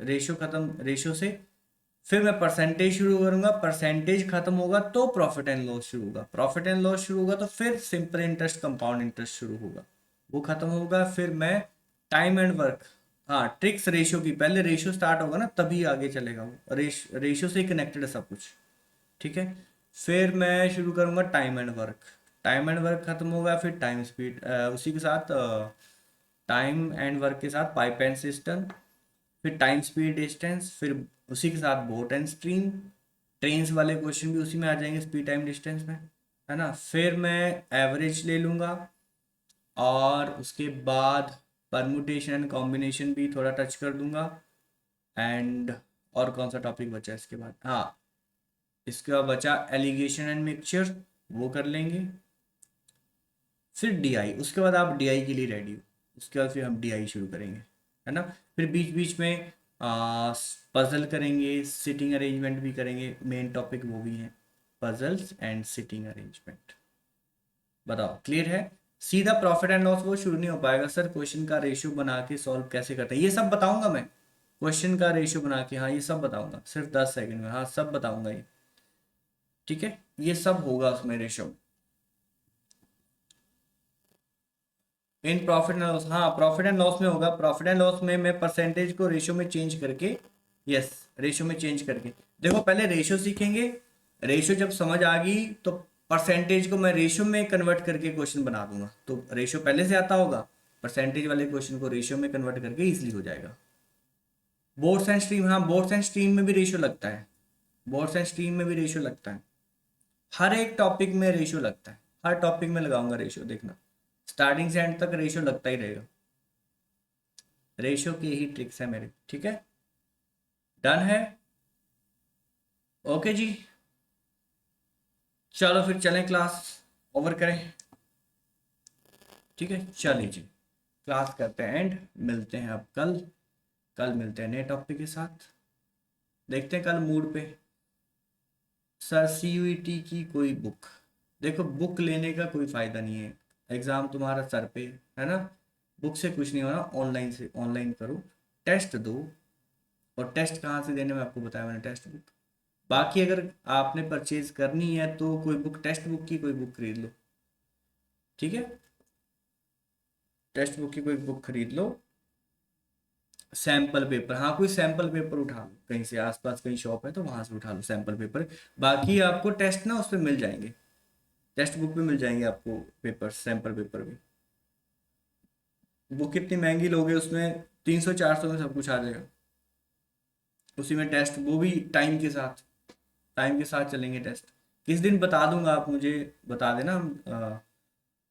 [SPEAKER 1] रेशियो खत्म, रेशियो से फिर मैं परसेंटेज शुरू करूंगा, परसेंटेज खत्म होगा तो प्रॉफिट एंड लॉस शुरू होगा, प्रॉफिट एंड लॉस शुरू होगा तो फिर सिंपल इंटरेस्ट कंपाउंड इंटरेस्ट शुरू होगा, वो खत्म होगा। फिर मैं टाइम एंड वर्क, हाँ ट्रिक्स रेशियो की, पहले रेशियो स्टार्ट होगा ना तभी आगे चलेगा वो, रेशियो से कनेक्टेड है सब कुछ, ठीक है। फिर मैं शुरू करूंगा time and work, time and work खत्म होगा, फिर टाइम स्पीड, उसी के साथ टाइम एंड वर्क के साथ पाइप एंड सिस्टम, फिर टाइम स्पीड डिस्टेंस, फिर उसी के साथ बोट एंड स्ट्रीम, ट्रेन्स वाले क्वेश्चन भी उसी में आ जाएंगे, स्पीड टाइम डिस्टेंस में, है ना। फिर मैं एवरेज ले लूँगा, और उसके बाद परमुटेशन एंड कॉम्बिनेशन भी थोड़ा टच कर दूंगा। एंड और कौन सा टॉपिक बचा इसके बाद, हाँ इसके बाद बचा एलिगेशन एंड मिक्सचर, वो कर लेंगे। फिर डीआई, उसके बाद आप डीआई के लिए रेडी हो, उसके बाद फिर हम डीआई शुरू करेंगे, है ना। फिर बीच बीच में पजल करेंगे, सिटिंग अरेंजमेंट भी करेंगे, मेन टॉपिक वो भी हैं, पजल्स एंड सिटिंग अरेंजमेंट। बताओ क्लियर है? सीधा प्रॉफिट एंड लॉस वो शुरू नहीं हो पाएगा सर, क्वेश्चन का रेशियो बना के सॉल्व कैसे करते हैं ये सब बताऊंगा मैं, क्वेश्चन का रेशियो बना के, हाँ ये सब बताऊंगा सिर्फ 10 सेकंड में, हाँ सब बताऊंगा ये, ठीक है। ये सब होगा उसमें ratio, in profit and loss, हाँ प्रॉफिट एंड लॉस में होगा। प्रॉफिट एंड लॉस में मैं परसेंटेज को रेशियो में चेंज करके, यस रेशियो में चेंज करके, देखो पहले रेशियो सीखेंगे, रेशियो जब समझ आ गई तो परसेंटेज को मैं रेशियो में कन्वर्ट करके क्वेश्चन बना दूंगा, तो रेशियो पहले से आता होगा, परसेंटेज वाले क्वेश्चन को रेशियो में कन्वर्ट करके इजिली हो जाएगा। बोर्ड्स एंड स्ट्रीम, हाँ बोर्ड्स एंड स्ट्रीम में भी रेशियो लगता है, बोर्ड्स एंड स्ट्रीम में भी रेशियो लगता है, हर एक टॉपिक में रेशियो लगता है, हर टॉपिक में लगाऊंगा रेशियो, देखना स्टार्टिंग से एंड तक रेशियो लगता ही रहेगा, रेशियो की ही ट्रिक्स है मेरे, ठीक है। डन है, ओके जी, चलो फिर चलें क्लास ओवर करें, ठीक है चलिए जी, क्लास करते हैं एंड मिलते हैं अब कल, कल मिलते हैं नए टॉपिक के साथ, देखते हैं कल मूड पे। सर सीयूईटी की कोई बुक, देखो बुक लेने का कोई फायदा नहीं है, एग्जाम तुम्हारा सर पे, है ना। बुक से कुछ नहीं होना, ऑनलाइन से, ऑनलाइन करो, टेस्ट दो, और टेस्ट कहाँ से देने में आपको बताया मैंने, टेस्ट बुक। बाकी अगर आपने परचेज करनी है तो कोई बुक, टेक्स्ट बुक की कोई बुक खरीद लो, ठीक है, टेक्स्ट बुक की कोई बुक खरीद लो। सैंपल पेपर, हाँ कोई सैंपल पेपर उठा लो कहीं से, आसपास कहीं शॉप है तो वहां से उठा लो सैंपल पेपर, बाकी आपको टेस्ट ना उस पर मिल जाएंगे, टेक्स्ट बुक में मिल जाएंगे आपको पेपर, सैंपल पेपर भी। बुक कितनी महंगी लोगे, उसमें 300 400 में सब कुछ आ जाएगा, उसी में टेस्ट, वो भी टाइम के साथ, टाइम के साथ चलेंगे टेस्ट। किस दिन बता दूंगा, आप मुझे बता देना, हम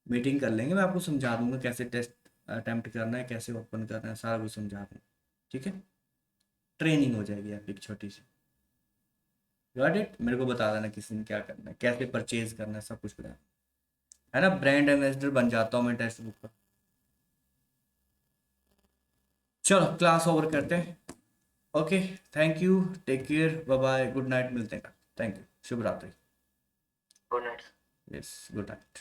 [SPEAKER 1] मीटिंग कर लेंगे, मैं आपको समझा दूंगा कैसे टेस्ट अटेम्प्ट करना है, कैसे ओपन करना है, सारा कुछ समझा दूंगा, ठीक है। ट्रेनिंग हो जाएगी आपकी एक छोटी सी, गॉट इट। मेरे को बता देना किस दिन क्या करना है, कैसे परचेज करना है, सब कुछ बता, है ना। ब्रांड एम्बेसडर बन जाता हूँ मैं टेक्स्ट बुक का। चलो क्लास ओवर करते हैं, okay, thank you, take care, bye bye, good night, मिलते हैं, थैंक यू, शुभ रात्रि,
[SPEAKER 2] good night.
[SPEAKER 1] Yes good night.